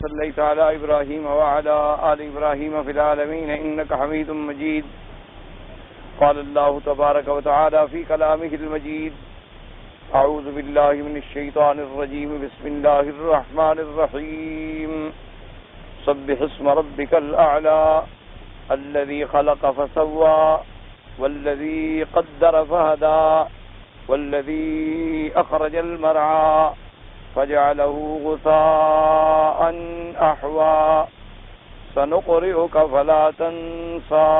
صليت على إبراهيم وعلى آل إبراهيم في العالمين إنك حميد مجيد. قال الله تبارك وتعالى في كلامه المجيد: أعوذ بالله من الشيطان الرجيم بسم الله الرحمن الرحيم سبح اسم ربك الأعلى الذي خلق فسوى والذي قدر فهدى والذي أخرج المرعى فجعله غثاء أحوى سنقرئك فلا تنسى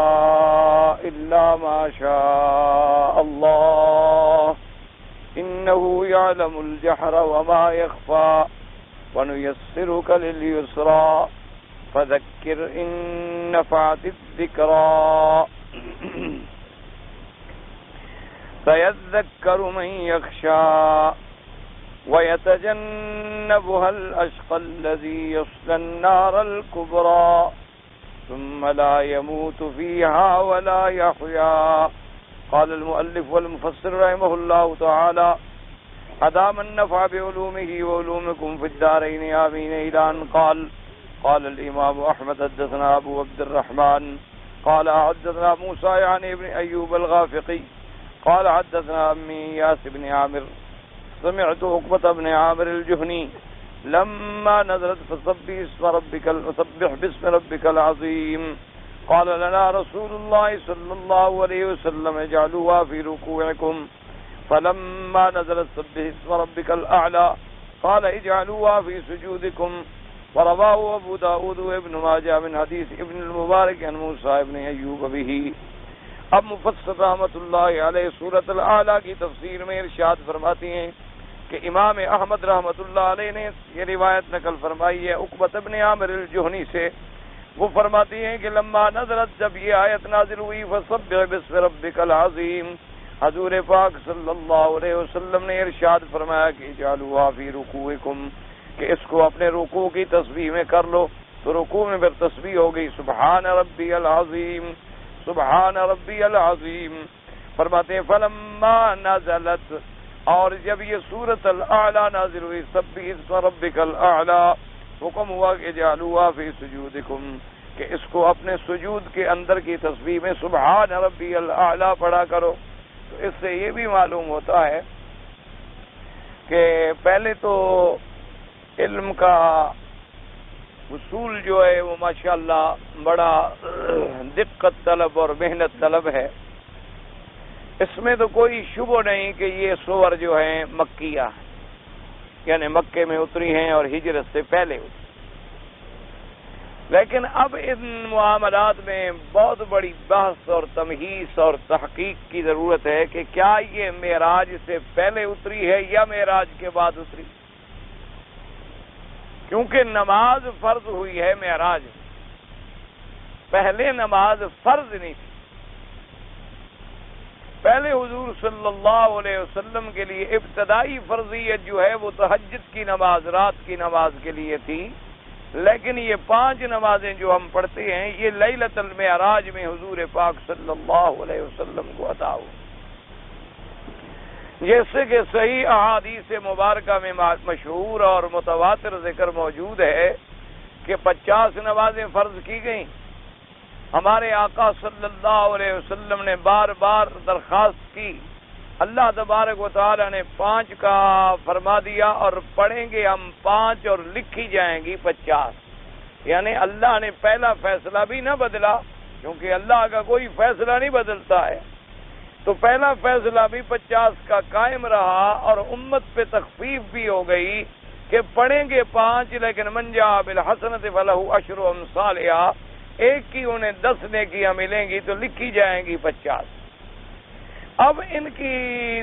إلا ما شاء الله إنه يعلم الجهر وما يخفى ونيسرك لليسرى فذكر إن نفعت الذكرى سيذكر من يخشى ويتجنبها الأشقى الذي يصلى النار الكبرى ثم لا يموت فيها ولا يحيا. قال المؤلف والمفسر رحمه الله تعالى: أدام النفع بعلومه وعلومكم في الدارين آمين. إلى أن قال الإمام أحمد حدثنا أبو عبد الرحمن قال حدثنا موسى يعني ابن أيوب الغافقي قال حدثنا أمي ياس بن عامر سمعت عقبة بن عامر الجهني لما نزلت فسبح باسم ربك العظيم قال لنا رسول الله صلى الله عليه وسلم: اجعلوها في ركوعكم. فلما نزلت سبح اسم ربك الأعلى قال: اجعلوها في سجودكم. ورواه ابو داود وابن ماجہ من حدیث ابن المبارک عن موسیٰ ابن ایوب به. اب مفسر رحمۃ اللہ علیہ سورۃ الاعلیٰ کی تفسیر میں ارشاد فرماتی ہیں کہ امام احمد رحمۃ اللہ علیہ نے یہ روایت نقل فرمائی ہے عقبۃ بن عامر الجہنی سے. وہ فرماتی ہیں کہ لما نزلت، جب یہ آیت نازل ہوئی، فسبح باسم ربک العظیم، حضور پاک صلی اللہ علیہ وسلم نے ارشاد فرمایا کہ اجعلوها فی رکوعکم، کہ اس کو اپنے رکوع کی تسبیح میں کر لو. تو رکوع میں پھر تسبیح ہو گئی سبحان ربی العظیم سبحان ربی العظیم. فرماتے ہیں فلما نزلت، اور جب یہ سورۃ الاعلیٰ نازل ہوئی سبح اسم ربک الاعلیٰ، حکم ہوا کہ اجعلوها فی سجودکم، کہ اس کو اپنے سجود کے اندر کی تسبیح میں سبحان ربی الاعلیٰ پڑھا کرو. تو اس سے یہ بھی معلوم ہوتا ہے کہ پہلے تو علم کا اصول جو ہے وہ ماشاءاللہ بڑا دقت طلب اور محنت طلب ہے. اس میں تو کوئی شبہ نہیں کہ یہ سور جو ہیں مکیہ ہیں، یعنی مکے میں اتری ہیں اور ہجرت سے پہلے اتری. لیکن اب ان معاملات میں بہت بڑی بحث اور تمہیس اور تحقیق کی ضرورت ہے کہ کیا یہ معراج سے پہلے اتری ہے یا معراج کے بعد اتری، کیونکہ نماز فرض ہوئی ہے معراج، پہلے نماز فرض نہیں تھی. پہلے حضور صلی اللہ علیہ وسلم کے لیے ابتدائی فرضیت جو ہے وہ تہجد کی نماز، رات کی نماز کے لیے تھی. لیکن یہ 5 نمازیں جو ہم پڑھتے ہیں یہ لیلۃ المعراج میں حضور پاک صلی اللہ علیہ وسلم کو عطا ہوئی. جیسے کہ صحیح احادیث مبارکہ میں مشہور اور متواتر ذکر موجود ہے کہ 50 نمازیں فرض کی گئیں. ہمارے آقا صلی اللہ علیہ وسلم نے بار بار درخواست کی، اللہ تبارک و تعالی نے 5 کا فرما دیا اور پڑھیں گے ہم 5 اور لکھی جائیں گی 50. یعنی اللہ نے پہلا فیصلہ بھی نہ بدلا، کیونکہ اللہ کا کوئی فیصلہ نہیں بدلتا ہے. تو پہلا فیصلہ بھی 50 کا قائم رہا اور امت پہ تخفیف بھی ہو گئی کہ پڑھیں گے 5 لیکن من جاء بالحسنۃ فلہ عشر امثالھا، ایک کی انہیں 10 نیکیاں ملیں گی تو لکھی جائیں گی 50. اب ان کی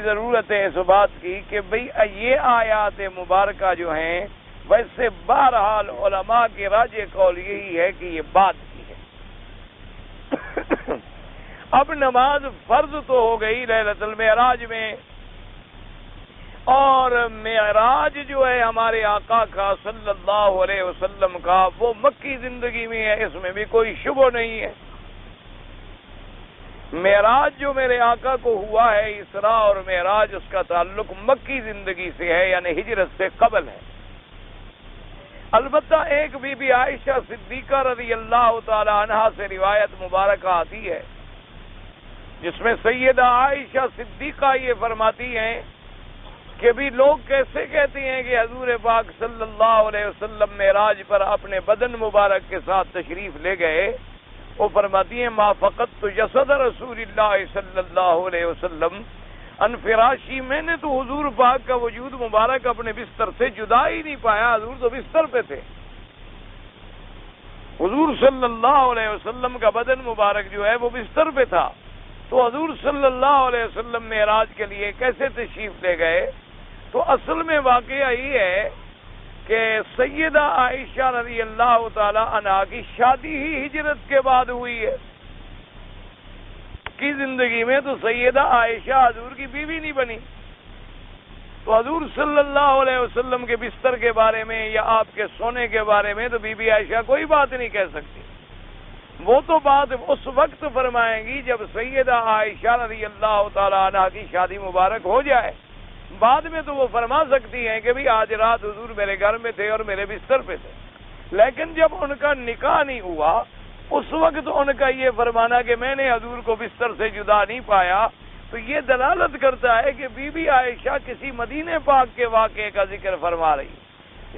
ضرورت ہے اس بات کی کہ بھئی یہ آیات مبارکہ جو ہیں ویسے بہرحال علماء کے راجح قول یہی ہے کہ یہ بات کی ہے. اب نماز فرض تو ہو گئی لیلۃ المعراج میں، اور معراج جو ہے ہمارے آقا کا صلی اللہ علیہ وسلم کا وہ مکی زندگی میں ہے، اس میں بھی کوئی شبہ نہیں ہے. معراج جو میرے آقا کو ہوا ہے اسراء اور معراج، اس کا تعلق مکی زندگی سے ہے، یعنی ہجرت سے قبل ہے. البتہ ایک بی بی عائشہ صدیقہ رضی اللہ تعالی عنہا سے روایت مبارکہ آتی ہے جس میں سیدہ عائشہ صدیقہ یہ فرماتی ہیں کہ بھی لوگ کیسے کہتے ہیں کہ حضور پاک صلی اللہ علیہ وسلم معراج پر اپنے بدن مبارک کے ساتھ تشریف لے گئے. وہ فرماتی ہیں ما فقدت جسد رسول اللہ صلی اللہ علیہ وسلم ان فراشی، میں نے تو حضور پاک کا وجود مبارک اپنے بستر سے جدا ہی نہیں پایا. حضور تو بستر پہ تھے. حضور صلی اللہ علیہ وسلم کا بدن مبارک جو ہے وہ بستر پہ تھا. تو حضور صلی اللہ علیہ وسلم معراج کے لیے کیسے تشریف لے گئے؟ تو اصل میں واقعہ یہ ہے کہ سیدہ عائشہ رضی اللہ تعالی عنہا کی شادی ہی ہجرت کے بعد ہوئی ہے. کی زندگی میں تو سیدہ عائشہ حضور کی بیوی نہیں بنی. تو حضور صلی اللہ علیہ وسلم کے بستر کے بارے میں یا آپ کے سونے کے بارے میں تو بی بی عائشہ کوئی بات نہیں کہہ سکتی. وہ تو بات اس وقت فرمائیں گی جب سیدہ عائشہ رضی اللہ تعالی عنہا کی شادی مبارک ہو جائے. بعد میں تو وہ فرما سکتی ہیں کہ بھی آج رات حضور میرے گھر میں تھے اور میرے بستر پہ تھے. لیکن جب ان کا نکاح نہیں ہوا اس وقت ان کا یہ فرمانا کہ میں نے حضور کو بستر سے جدا نہیں پایا تو یہ دلالت کرتا ہے کہ بی بی عائشہ کسی مدینے پاک کے واقعے کا ذکر فرما رہی.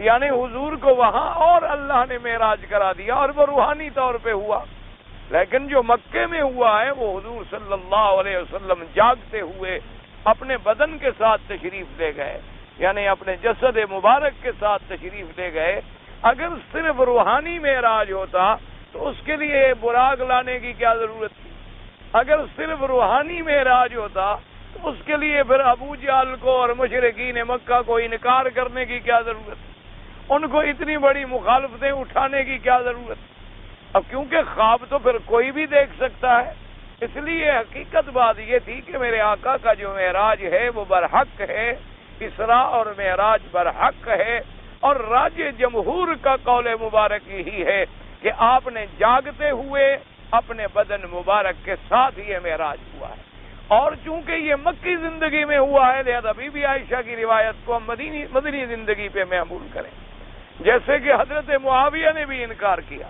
یعنی حضور کو وہاں اور اللہ نے معراج کرا دیا اور وہ روحانی طور پہ ہوا. لیکن جو مکے میں ہوا ہے وہ حضور صلی اللہ علیہ وسلم جاگتے ہوئے اپنے بدن کے ساتھ تشریف لے گئے، یعنی اپنے جسد مبارک کے ساتھ تشریف لے گئے. اگر صرف روحانی معراج ہوتا تو اس کے لیے براق لانے کی کیا ضرورت تھی؟ اگر صرف روحانی معراج ہوتا تو اس کے لیے پھر ابو جہل کو اور مشرکین مکہ کو انکار کرنے کی کیا ضرورت تھی؟ ان کو اتنی بڑی مخالفتیں اٹھانے کی کیا ضرورت تھی؟ اب کیونکہ خواب تو پھر کوئی بھی دیکھ سکتا ہے، اس لیے حقیقت بات یہ تھی کہ میرے آقا کا جو معراج ہے وہ برحق ہے، اسراء اور معراج برحق ہے. اور راج جمہور کا قول مبارک یہی ہے کہ آپ نے جاگتے ہوئے اپنے بدن مبارک کے ساتھ یہ معراج ہوا ہے. اور چونکہ یہ مکی زندگی میں ہوا ہے لہذا بی بی عائشہ کی روایت کو ہم مدنی زندگی پہ محمول کریں. جیسے کہ حضرت معاویہ نے بھی انکار کیا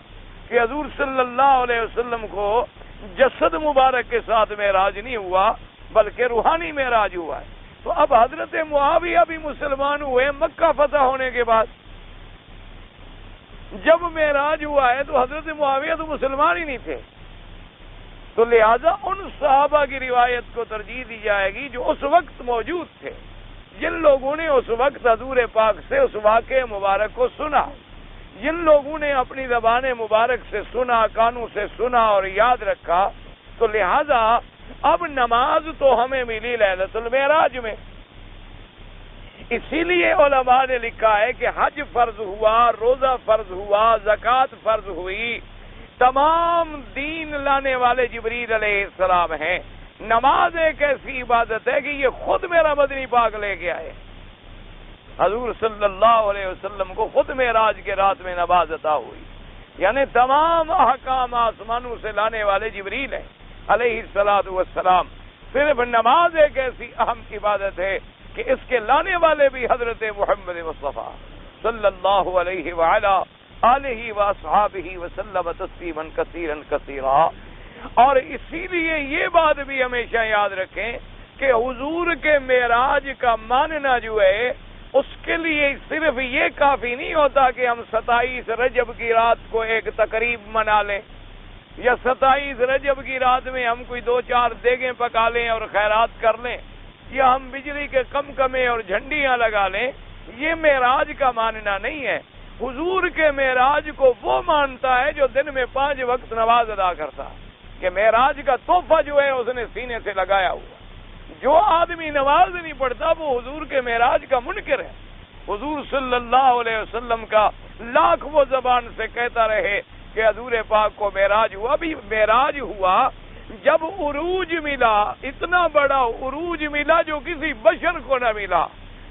کہ حضور صلی اللہ علیہ وسلم کو جسد مبارک کے ساتھ معراج نہیں ہوا بلکہ روحانی معراج ہوا ہے. تو اب حضرت معاویہ بھی مسلمان ہوئے مکہ فتح ہونے کے بعد. جب معراج ہوا ہے تو حضرت معاویہ تو مسلمان ہی نہیں تھے. تو لہذا ان صحابہ کی روایت کو ترجیح دی جائے گی جو اس وقت موجود تھے، جن لوگوں نے اس وقت حضور پاک سے اس واقعے مبارک کو سنا، جن لوگوں نے اپنی زبان مبارک سے سنا، کانوں سے سنا اور یاد رکھا. تو لہذا اب نماز تو ہمیں ملی لیلۃ المعراج میں. اسی لیے علماء نے لکھا ہے کہ حج فرض ہوا، روزہ فرض ہوا، زکوٰۃ فرض ہوئی، تمام دین لانے والے جبریل علیہ السلام ہیں. نماز ایک ایسی عبادت ہے کہ یہ خود میرا مدنی پاک لے کے آئے. حضور صلی اللہ علیہ وسلم کو خود معراج کے رات میں نماز عطا ہوئی. یعنی تمام احکام آسمانوں سے لانے والے جبریل ہیں علیہ الصلوۃ والسلام. صرف نماز ایک ایسی اہم عبادت ہے کہ اس کے لانے والے بھی حضرت محمد مصطفیٰ صلی اللہ علیہ وعلا آلہ واصحابہ وسلم تسلیما کثیرا کثیرا. اور اسی لیے یہ بات بھی ہمیشہ یاد رکھیں کہ حضور کے معراج کا ماننا جو ہے اس کے لیے صرف یہ کافی نہیں ہوتا کہ ہم 27 رجب کی رات کو ایک تقریب منا لیں یا 27 رجب کی رات میں ہم کوئی 2-4 دیگیں پکا لیں اور خیرات کر لیں یا ہم بجلی کے کمکمے اور جھنڈیاں لگا لیں. یہ معراج کا ماننا نہیں ہے. حضور کے معراج کو وہ مانتا ہے جو دن میں 5 وقت نماز ادا کرتا ہے کہ معراج کا تحفہ جو ہے اس نے سینے سے لگایا ہوا. جو آدمی نماز نہیں پڑھتا وہ حضور کے معراج کا منکر ہے. حضور صلی اللہ علیہ وسلم کا لاکھ وہ زبان سے کہتا رہے کہ حضور پاک کو معراج ہوا. بھی معراج ہوا جب عروج ملا، اتنا بڑا عروج ملا جو کسی بشر کو نہ ملا،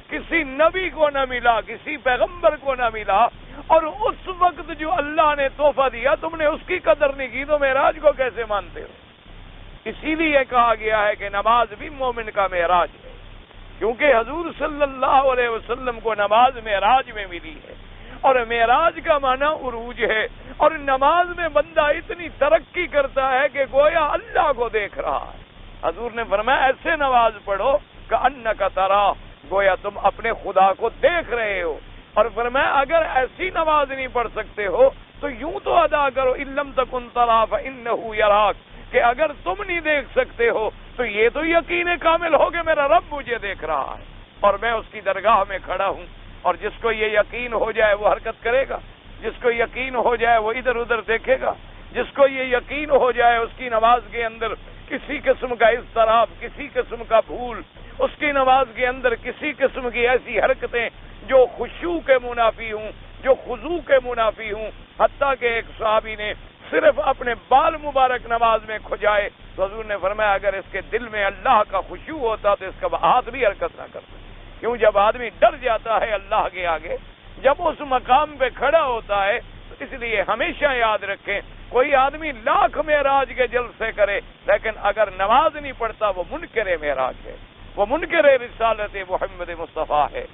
کسی نبی کو نہ ملا، کسی پیغمبر کو نہ ملا. اور اس وقت جو اللہ نے تحفہ دیا تم نے اس کی قدر نہیں کی تو معراج کو کیسے مانتے ہو؟ اسی لیے کہا گیا ہے کہ نماز بھی مومن کا معراج ہے، کیونکہ حضور صلی اللہ علیہ وسلم کو نماز معراج میں ملی ہے. اور معراج کا معنی عروج ہے، اور نماز میں بندہ اتنی ترقی کرتا ہے کہ گویا اللہ کو دیکھ رہا ہے۔ حضور نے فرمایا ایسے نماز پڑھو کہ انک ترا، گویا تم اپنے خدا کو دیکھ رہے ہو۔ اور فرمایا اگر ایسی نماز نہیں پڑھ سکتے ہو تو یوں تو ادا کرو ان لم تکن ترا فانہ یراک، کہ اگر تم نہیں دیکھ سکتے ہو تو یہ تو یقین کامل ہو کہ میرا رب مجھے دیکھ رہا ہے اور میں اس کی درگاہ میں کھڑا ہوں۔ اور جس کو یہ یقین ہو جائے وہ حرکت کرے گا، جس کو یقین ہو جائے وہ ادھر ادھر دیکھے گا، جس کو یہ یقین ہو جائے اس کی نماز کے اندر کسی قسم کا اضطراب، کسی قسم کا بھول، اس کی نماز کے اندر کسی قسم کی ایسی حرکتیں جو خشوع کے منافی ہوں، جو خضوع کے منافی ہوں، حتیٰ کہ ایک صحابی نے صرف اپنے بال مبارک نماز میں کھجائے تو حضور نے فرمایا اگر اس کے دل میں اللہ کا خشوع ہوتا تو اس کا ہاتھ بھی حرکت نہ کرتا۔ کیوں؟ جب آدمی ڈر جاتا ہے اللہ کے آگے، جب اس مقام پہ کھڑا ہوتا ہے، تو اس لیے ہمیشہ یاد رکھیں کوئی آدمی لاکھ معراج کے جلسے کرے لیکن اگر نماز نہیں پڑھتا وہ منکر معراج ہے، وہ منکر رسالت محمد مصطفیٰ ہے۔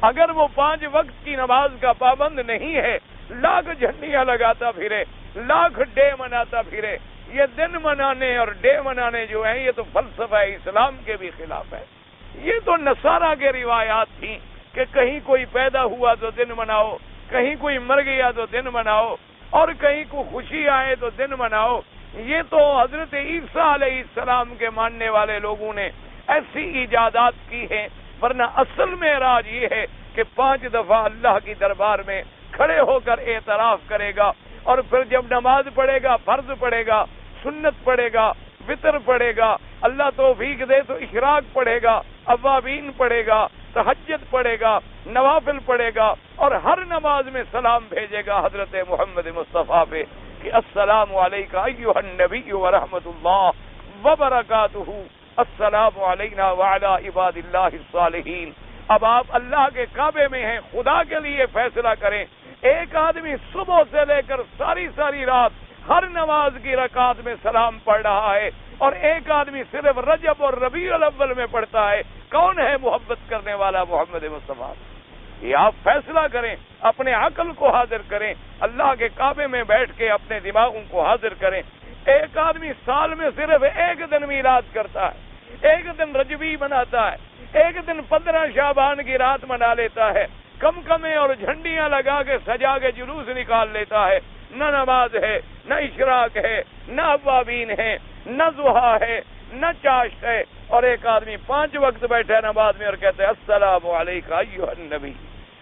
اگر وہ 5 وقت کی نماز کا پابند نہیں ہے، لاکھ جھنڈیاں لگاتا پھرے، لاکھ ڈے مناتا پھرے، یہ دن منانے اور ڈے منانے جو ہیں یہ تو فلسفہ اسلام کے بھی خلاف ہے۔ یہ تو نصارہ کے روایات تھیں کہ کہیں کوئی پیدا ہوا تو دن مناؤ، کہیں کوئی مر گیا تو دن مناؤ، اور کہیں کو خوشی آئے تو دن مناؤ۔ یہ تو حضرت عیسیٰ علیہ السلام کے ماننے والے لوگوں نے ایسی ایجادات کی ہیں، ورنہ اصل معراج یہ ہے کہ 5 دفعہ اللہ کی دربار میں کھڑے ہو کر اعتراف کرے گا، اور پھر جب نماز پڑھے گا، فرض پڑھے گا، سنت پڑھے گا، وطر پڑھے گا، اللہ توفیق دے تو اشراق پڑھے گا، اوابین پڑھے گا، تہجد پڑھے گا، نوافل پڑھے گا، اور ہر نماز میں سلام بھیجے گا حضرت محمد مصطفیٰ پہ کہ السلام علیکہ ایھا النبی ورحمۃ اللہ وبرکاتہ، السلام علینا وعلی عباد اللہ الصالحین۔ اب آپ اللہ کے کعبے میں ہیں، خدا کے لیے فیصلہ کریں۔ ایک آدمی صبح سے لے کر ساری رات ہر نماز کی رکعت میں سلام پڑھ رہا ہے، اور ایک آدمی صرف رجب اور ربیع الاول میں پڑھتا ہے۔ کون ہے محبت کرنے والا محمد مصطفیٰ؟ یہ آپ فیصلہ کریں، اپنے عقل کو حاضر کریں، اللہ کے کعبے میں بیٹھ کے اپنے دماغوں کو حاضر کریں۔ ایک آدمی سال میں صرف 1 دن میلاد کرتا ہے، 1 دن رجبی مناتا ہے، 1 دن 15 شعبان کی رات منا لیتا ہے، کمکمے اور جھنڈیاں لگا کے سجا کے جلوس نکال لیتا ہے۔ نہ نماز ہے، نہ اشراق ہے، نہ اوابین ہے، نہ ضحیٰ ہے، نہ چاشت ہے، اور ایک آدمی 5 وقت بیٹھے نماز میں اور کہتے ہیں السلام علیکہ ایھا النبی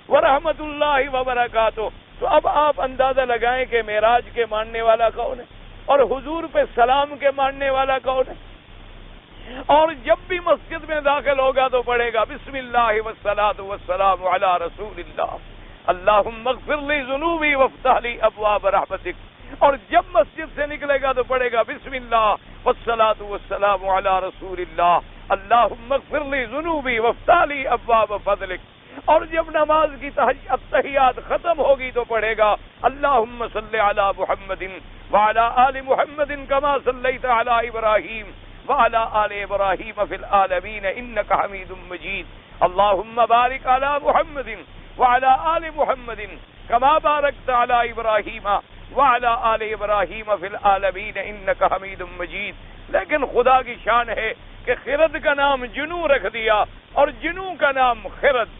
ورحمۃ اللہ وبرکاتہ۔ تو اب آپ اندازہ لگائیں کہ معراج کے ماننے والا کون ہے اور حضور پہ سلام کے ماننے والا کون ہے۔ اور جب بھی مسجد میں داخل ہوگا تو پڑھے گا بسم اللہ والصلاۃ والسلام علی رسول اللہ، اللہم اغفر لی ذنوبی وافتح لی ابواب رحمتک۔ اور جب مسجد سے نکلے گا تو پڑھے گا بسم اللہ والصلاۃ والسلام علی رسول اللہ، اللہم اغفر لی ذنوبی وافتح لی ابواب فضلک۔ اور جب نماز کی التحیات ختم ہوگی تو پڑھے گا اللہم صلی علی محمد وعلی آل محمد کما صلیت علی ابراہیم وعلى آل إبراهيم في العالمين إنك حميد مجيد، اللهم بارك على محمد وعلى آل محمد كما باركت على إبراهيم وعلى آل إبراهيم في العالمين إنك حميد مجيد۔ لیکن خدا کی شان ہے کہ خرد کا نام جنو رکھ دیا، اور جنو کا نام خرد۔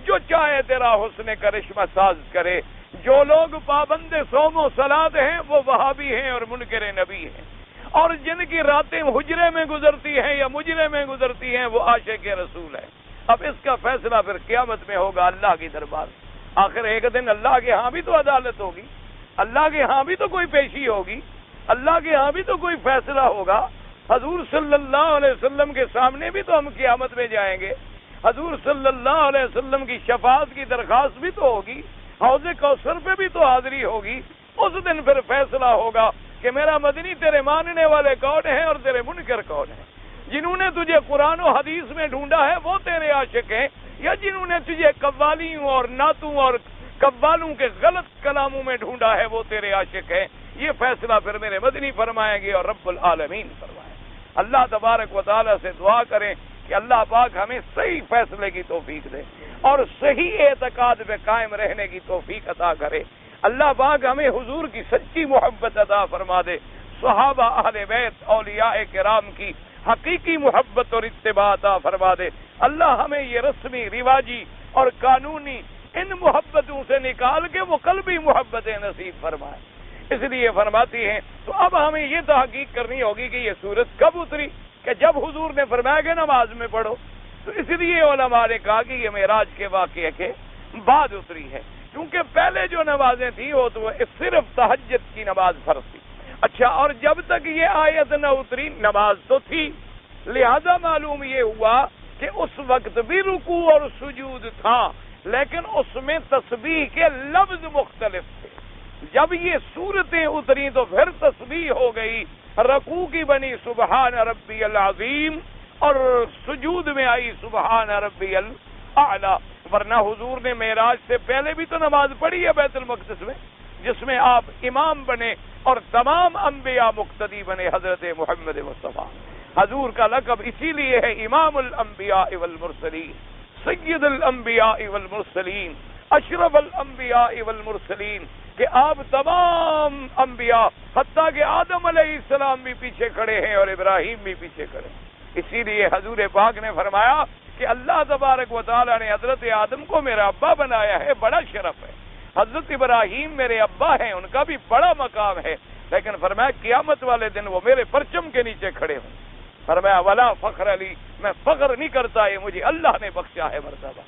جو چاہے تیرا حسن کرشمہ ساز کرے۔ جو لوگ پابند صوم و صلاۃ ہیں وہ وہابی ہیں اور منکر نبی ہیں، اور جن کی راتیں حجرے میں گزرتی ہیں یا مجرے میں گزرتی ہیں وہ عاشق رسول ہیں۔ اب اس کا فیصلہ پھر قیامت میں ہوگا اللہ کی دربار۔ آخر ایک دن اللہ کے ہاں بھی تو عدالت ہوگی، اللہ کے ہاں بھی تو کوئی پیشی ہوگی، اللہ کے ہاں بھی تو کوئی فیصلہ ہوگا۔ حضور صلی اللہ علیہ وسلم کے سامنے بھی تو ہم قیامت میں جائیں گے، حضور صلی اللہ علیہ وسلم کی شفاعت کی درخواست بھی تو ہوگی، حوض کوثر پہ بھی تو حاضری ہوگی۔ اس دن پھر فیصلہ ہوگا کہ میرا مدنی تیرے ماننے والے کون ہیں اور تیرے منکر کون ہیں۔ جنہوں نے تجھے قرآن و حدیث میں ڈھونڈا ہے وہ تیرے عاشق ہیں، یا جنہوں نے تجھے قوالیوں اور نعتوں اور قوالوں کے غلط کلاموں میں ڈھونڈا ہے وہ تیرے عاشق ہیں۔ یہ فیصلہ پھر میرے مدنی فرمائیں گے اور رب العالمین فرمائیں۔ اللہ تبارک و تعالی سے دعا کریں کہ اللہ پاک ہمیں صحیح فیصلے کی توفیق دے۔ اور صحیح اعتقاد پہ قائم رہنے کی توفیق عطا کرے۔ اللہ پاک ہمیں حضور کی سچی محبت عطا فرما دے، صحابہ، اہل بیت، اولیاء کرام کی حقیقی محبت اور اتباع عطا فرما دے۔ اللہ ہمیں یہ رسمی، رواجی اور قانونی ان محبتوں سے نکال کے وہ قلبی محبتیں نصیب فرمائے۔ اس لیے فرماتی ہیں تو اب ہمیں یہ تحقیق کرنی ہوگی کہ یہ سورت کب اتری، کہ جب حضور نے فرمایا کہ نماز میں پڑھو، تو اس لیے علماء نے کہا کہ یہ معراج کے واقعے کے بعد اتری ہے، کیونکہ پہلے جو نمازیں تھیں وہ تو صرف تہجد کی نماز فرض تھی۔ اچھا، اور جب تک یہ آیت نہ اتری نماز تو تھی، لہذا معلوم یہ ہوا کہ اس وقت بھی رکوع اور سجود تھا، لیکن اس میں تسبیح کے لفظ مختلف تھے۔ جب یہ صورتیں اتری تو پھر تسبیح ہو گئی، رکوع کی بنی سبحان ربی العظیم، اور سجود میں آئی سبحان ربی الاعلی۔ ورنہ حضور نے معراج سے پہلے بھی تو نماز پڑھی ہے بیت المقدس میں، جس میں آپ امام بنے اور تمام انبیاء مقتدی بنے حضرت محمد مصطفیٰ۔ حضور کا لقب اسی لیے ہے امام الانبیاء والمرسلین، سید الانبیاء والمرسلین، اشرف الانبیاء والمرسلین، کہ آپ تمام انبیاء، حتیٰ کہ آدم علیہ السلام بھی پیچھے کھڑے ہیں اور ابراہیم بھی پیچھے کھڑے ہیں۔ اسی لیے حضور پاک نے فرمایا کہ اللہ تبارک و تعالیٰ نے حضرت آدم کو میرا ابا بنایا ہے، بڑا شرف ہے۔ حضرت ابراہیم میرے ابا ہیں، ان کا بھی بڑا مقام ہے، لیکن فرمایا قیامت والے دن وہ میرے پرچم کے نیچے کھڑے ہوں۔ فرمایا ولا فخر علی، میں فخر نہیں کرتا، یہ مجھے اللہ نے بخشا ہے مرتبہ۔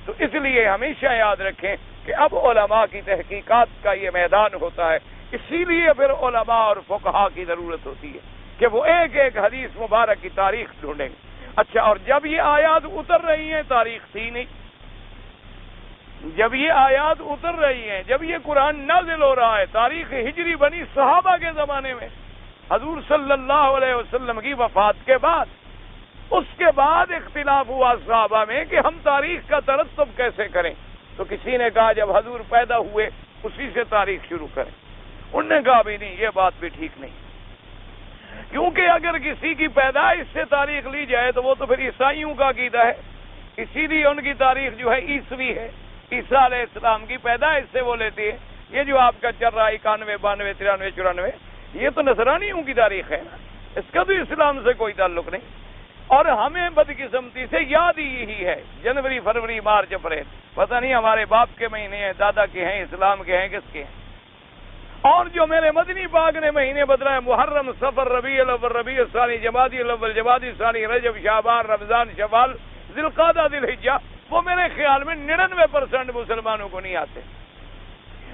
تو اس لیے ہمیشہ یاد رکھیں کہ اب علماء کی تحقیقات کا یہ میدان ہوتا ہے، اسی لیے پھر علماء اور فقہاء کی ضرورت ہوتی ہے کہ وہ ایک ایک حدیث مبارک کی تاریخ ڈھونڈیں گے۔ اچھا، اور جب یہ آیات اتر رہی ہیں تاریخ تھی نہیں، جب یہ آیات اتر رہی ہیں، جب یہ قرآن نازل ہو رہا ہے، تاریخ ہجری بنی صحابہ کے زمانے میں، حضور صلی اللہ علیہ وسلم کی وفات کے بعد، اس کے بعد اختلاف ہوا صحابہ میں کہ ہم تاریخ کا ترتب کیسے کریں۔ تو کسی نے کہا جب حضور پیدا ہوئے اسی سے تاریخ شروع کریں، انہوں نے کہا بھی نہیں، یہ بات بھی ٹھیک نہیں، کیونکہ اگر کسی کی پیدائش سے تاریخ لی جائے تو وہ تو پھر عیسائیوں کا عقیدہ ہے، اسی لیے ان کی تاریخ جو ہے عیسوی ہے، عیسیٰ علیہ السلام کی پیدائش سے وہ لیتے ہیں۔ یہ جو آپ کا چل رہا ہے 91 92 93 94، یہ تو نصرانیوں کی تاریخ ہے نا، اس کا تو اسلام سے کوئی تعلق نہیں۔ اور ہمیں بدقسمتی سے یاد ہی یہی ہے، جنوری فروری مارچ اپریل، پتہ نہیں ہمارے باپ کے مہینے ہیں، دادا کے ہیں، اسلام کے ہیں، کس کے ہیں۔ اور جو میرے مدنی پاک نے مہینے بدلائے، محرم، صفر، ربیع الاول، ربیع الثانی، جمادی الاول، جمادی الثانی، رجب، شعبان، رمضان، شوال، ذی القعدہ، ذی الحجہ، وہ میرے خیال میں 99% مسلمانوں کو نہیں آتے،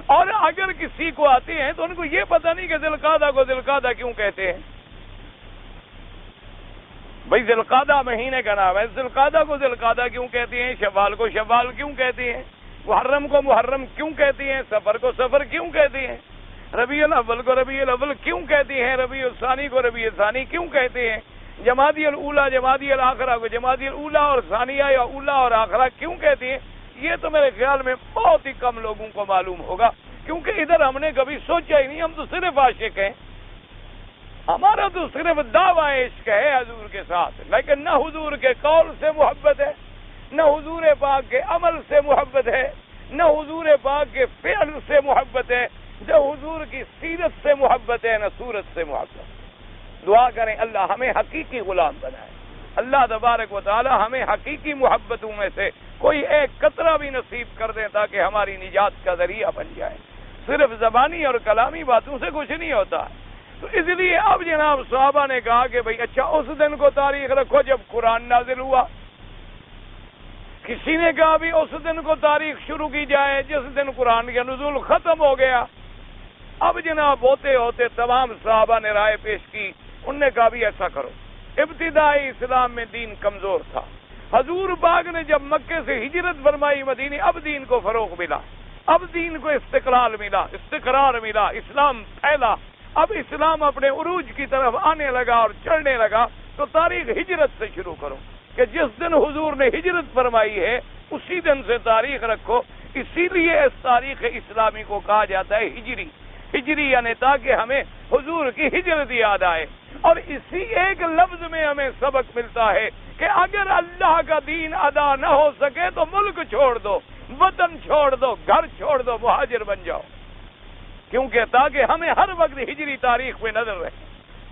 اور اگر کسی کو آتے ہیں تو ان کو یہ پتہ نہیں کہ ذی القعدہ کو ذی القعدہ کیوں کہتے ہیں۔ بھائی ذی القعدہ مہینے کا نام ہے، ذی القعدہ کو ذی القعدہ کیوں کہتے ہیں، شوال کو شوال کیوں کہتے ہیں، محرم کو محرم کیوں کہتے ہیں، صفر کو صفر کیوں کہتے ہیں، ربیع الاول کو ربیع الاول کیوں کہتے ہیں، ربیع الثانی کو ربیع الثانی کیوں کہتے ہیں، جمادی الاولیٰ جمادی الاخرہ کو جمادی الاولیٰ اور ثانیہ یا اولیٰ اور آخرہ کیوں کہتے ہیں۔ یہ تو میرے خیال میں بہت ہی کم لوگوں کو معلوم ہوگا، کیونکہ ادھر ہم نے کبھی سوچا ہی نہیں، ہم تو صرف عاشق ہیں، ہمارا تو صرف دعویٰ عشق ہے حضور کے ساتھ، لیکن نہ حضور کے قول سے محبت ہے، نہ حضور پاک کے عمل سے محبت ہے، نہ حضور پاک کے فعل سے محبت ہے، نہ حضور کی سیرت سے محبت ہے، نہ صورت سے محبت ہے۔ دعا کریں اللہ ہمیں حقیقی غلام بنائے، اللہ تبارک و تعالی ہمیں حقیقی محبتوں میں سے کوئی ایک قطرہ بھی نصیب کر دیں تاکہ ہماری نجات کا ذریعہ بن جائے۔ صرف زبانی اور کلامی باتوں سے کچھ نہیں ہوتا۔ تو اس لیے اب جناب صحابہ نے کہا کہ بھئی اچھا اس دن کو تاریخ رکھو جب قرآن نازل ہوا، کسی نے کہا بھی اس دن کو تاریخ شروع کی جائے جس دن قرآن کا نزول ختم ہو گیا۔ اب جناب ہوتے ہوتے تمام صحابہ نے رائے پیش کی، انہوں نے کہا بھی ایسا کرو، ابتدائی اسلام میں دین کمزور تھا، حضور پاک نے جب مکے سے ہجرت فرمائی مدینے، اب دین کو فروغ ملا، اب دین کو استقلال ملا، استقرار ملا، اسلام پھیلا، اب اسلام اپنے عروج کی طرف آنے لگا اور چڑھنے لگا، تو تاریخ ہجرت سے شروع کرو کہ جس دن حضور نے ہجرت فرمائی ہے اسی دن سے تاریخ رکھو۔ اسی لیے اس تاریخ اسلامی کو کہا جاتا ہے ہجری، ہجری یعنی تاکہ ہمیں حضور کی ہجرت یاد آئے۔ اور اسی ایک لفظ میں ہمیں سبق ملتا ہے کہ اگر اللہ کا دین ادا نہ ہو سکے تو ملک چھوڑ دو، وطن چھوڑ دو، گھر چھوڑ دو، مہاجر بن جاؤ، کیونکہ تاکہ ہمیں ہر وقت ہجری تاریخ میں نظر رہے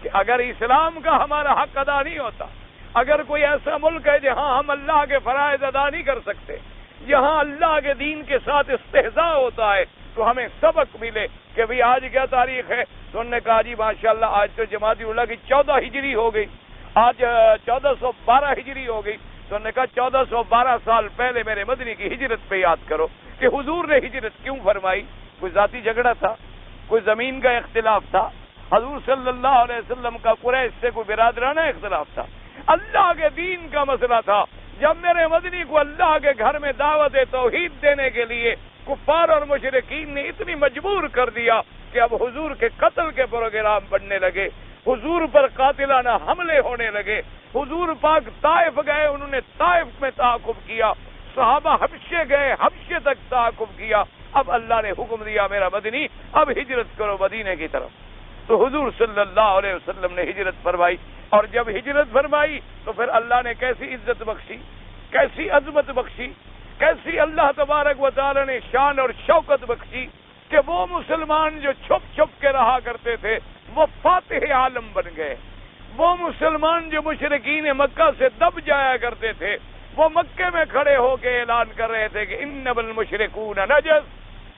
کہ اگر اسلام کا ہمارا حق ادا نہیں ہوتا، اگر کوئی ایسا ملک ہے جہاں ہم اللہ کے فرائض ادا نہیں کر سکتے، جہاں اللہ کے دین کے ساتھ استہزاء ہوتا ہے، تو ہمیں سبق ملے کہ بھئی آج کیا تاریخ ہے؟ تو انہوں نے کہا جی ماشاءاللہ آج تو جمادی الاولیٰ کی 14 ہجری ہو گئی، آج 1412 ہجری ہو گئی۔ تو انہوں نے کہا 1412 سال پہلے میرے مدنی کی ہجرت پہ یاد کرو کہ حضور نے ہجرت کیوں فرمائی۔ کوئی ذاتی جھگڑا تھا، کوئی زمین کا اختلاف تھا، حضور صلی اللہ علیہ وسلم کا قریش سے کوئی برادرانہ اختلاف تھا، اللہ کے دین کا مسئلہ تھا۔ جب میرے مدنی کو اللہ کے گھر میں دعوت توحید دینے کے لیے کفار اور مشرکین نے اتنی مجبور کر دیا کہ اب حضور کے قتل کے پروگرام بننے لگے، حضور پر قاتلانہ حملے ہونے لگے، حضور پاک طائف گئے، انہوں نے طائف میں تعاقب کیا، صحابہ حبشے گئے، حبشے تک تعاقب کیا، اب اللہ نے حکم دیا میرا مدنی اب ہجرت کرو مدینے کی طرف۔ تو حضور صلی اللہ علیہ وسلم نے ہجرت فرمائی، اور جب ہجرت فرمائی تو پھر اللہ نے کیسی عزت بخشی، کیسی عظمت بخشی، کیسی اللہ تبارک و تعالی نے شان اور شوکت بخشی کہ وہ مسلمان جو چھپ چھپ کے رہا کرتے تھے وہ فاتح عالم بن گئے، وہ مسلمان جو مشرکین مکہ سے دب جایا کرتے تھے وہ مکے میں کھڑے ہو کے اعلان کر رہے تھے کہ انما المشرکون نجس،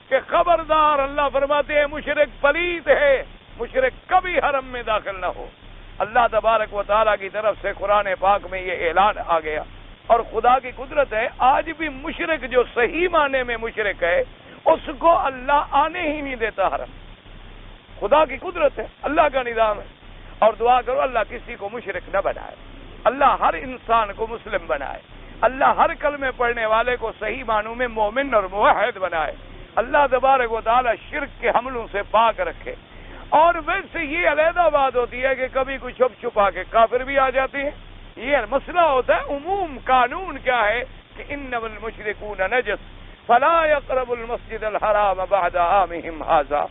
کہ خبردار اللہ فرماتے ہیں مشرک پلیت ہے، مشرک کبھی حرم میں داخل نہ ہو۔ اللہ تبارک و تعالیٰ کی طرف سے قرآن پاک میں یہ اعلان آ گیا، اور خدا کی قدرت ہے آج بھی مشرک جو صحیح معنی میں مشرک ہے اس کو اللہ آنے ہی نہیں دیتا حرم۔ خدا کی قدرت ہے، اللہ کا نظام ہے، اور دعا کرو اللہ کسی کو مشرک نہ بنائے، اللہ ہر انسان کو مسلم بنائے، اللہ ہر کلمے پڑھنے والے کو صحیح معنوں میں مومن اور موحد بنائے، اللہ تبارک و تعالیٰ شرک کے حملوں سے پاک رکھے۔ اور ویسے یہ علیحدہ بات ہوتی ہے کہ کبھی کوئی چھپ چھپا کے کافر بھی آ جاتے ہیں، یہ مسئلہ ہوتا ہے۔ عموم قانون کیا ہے کہ انما المشرکون نجس فلا يقربوا المسجد الحرام بعد عامهم هذا۔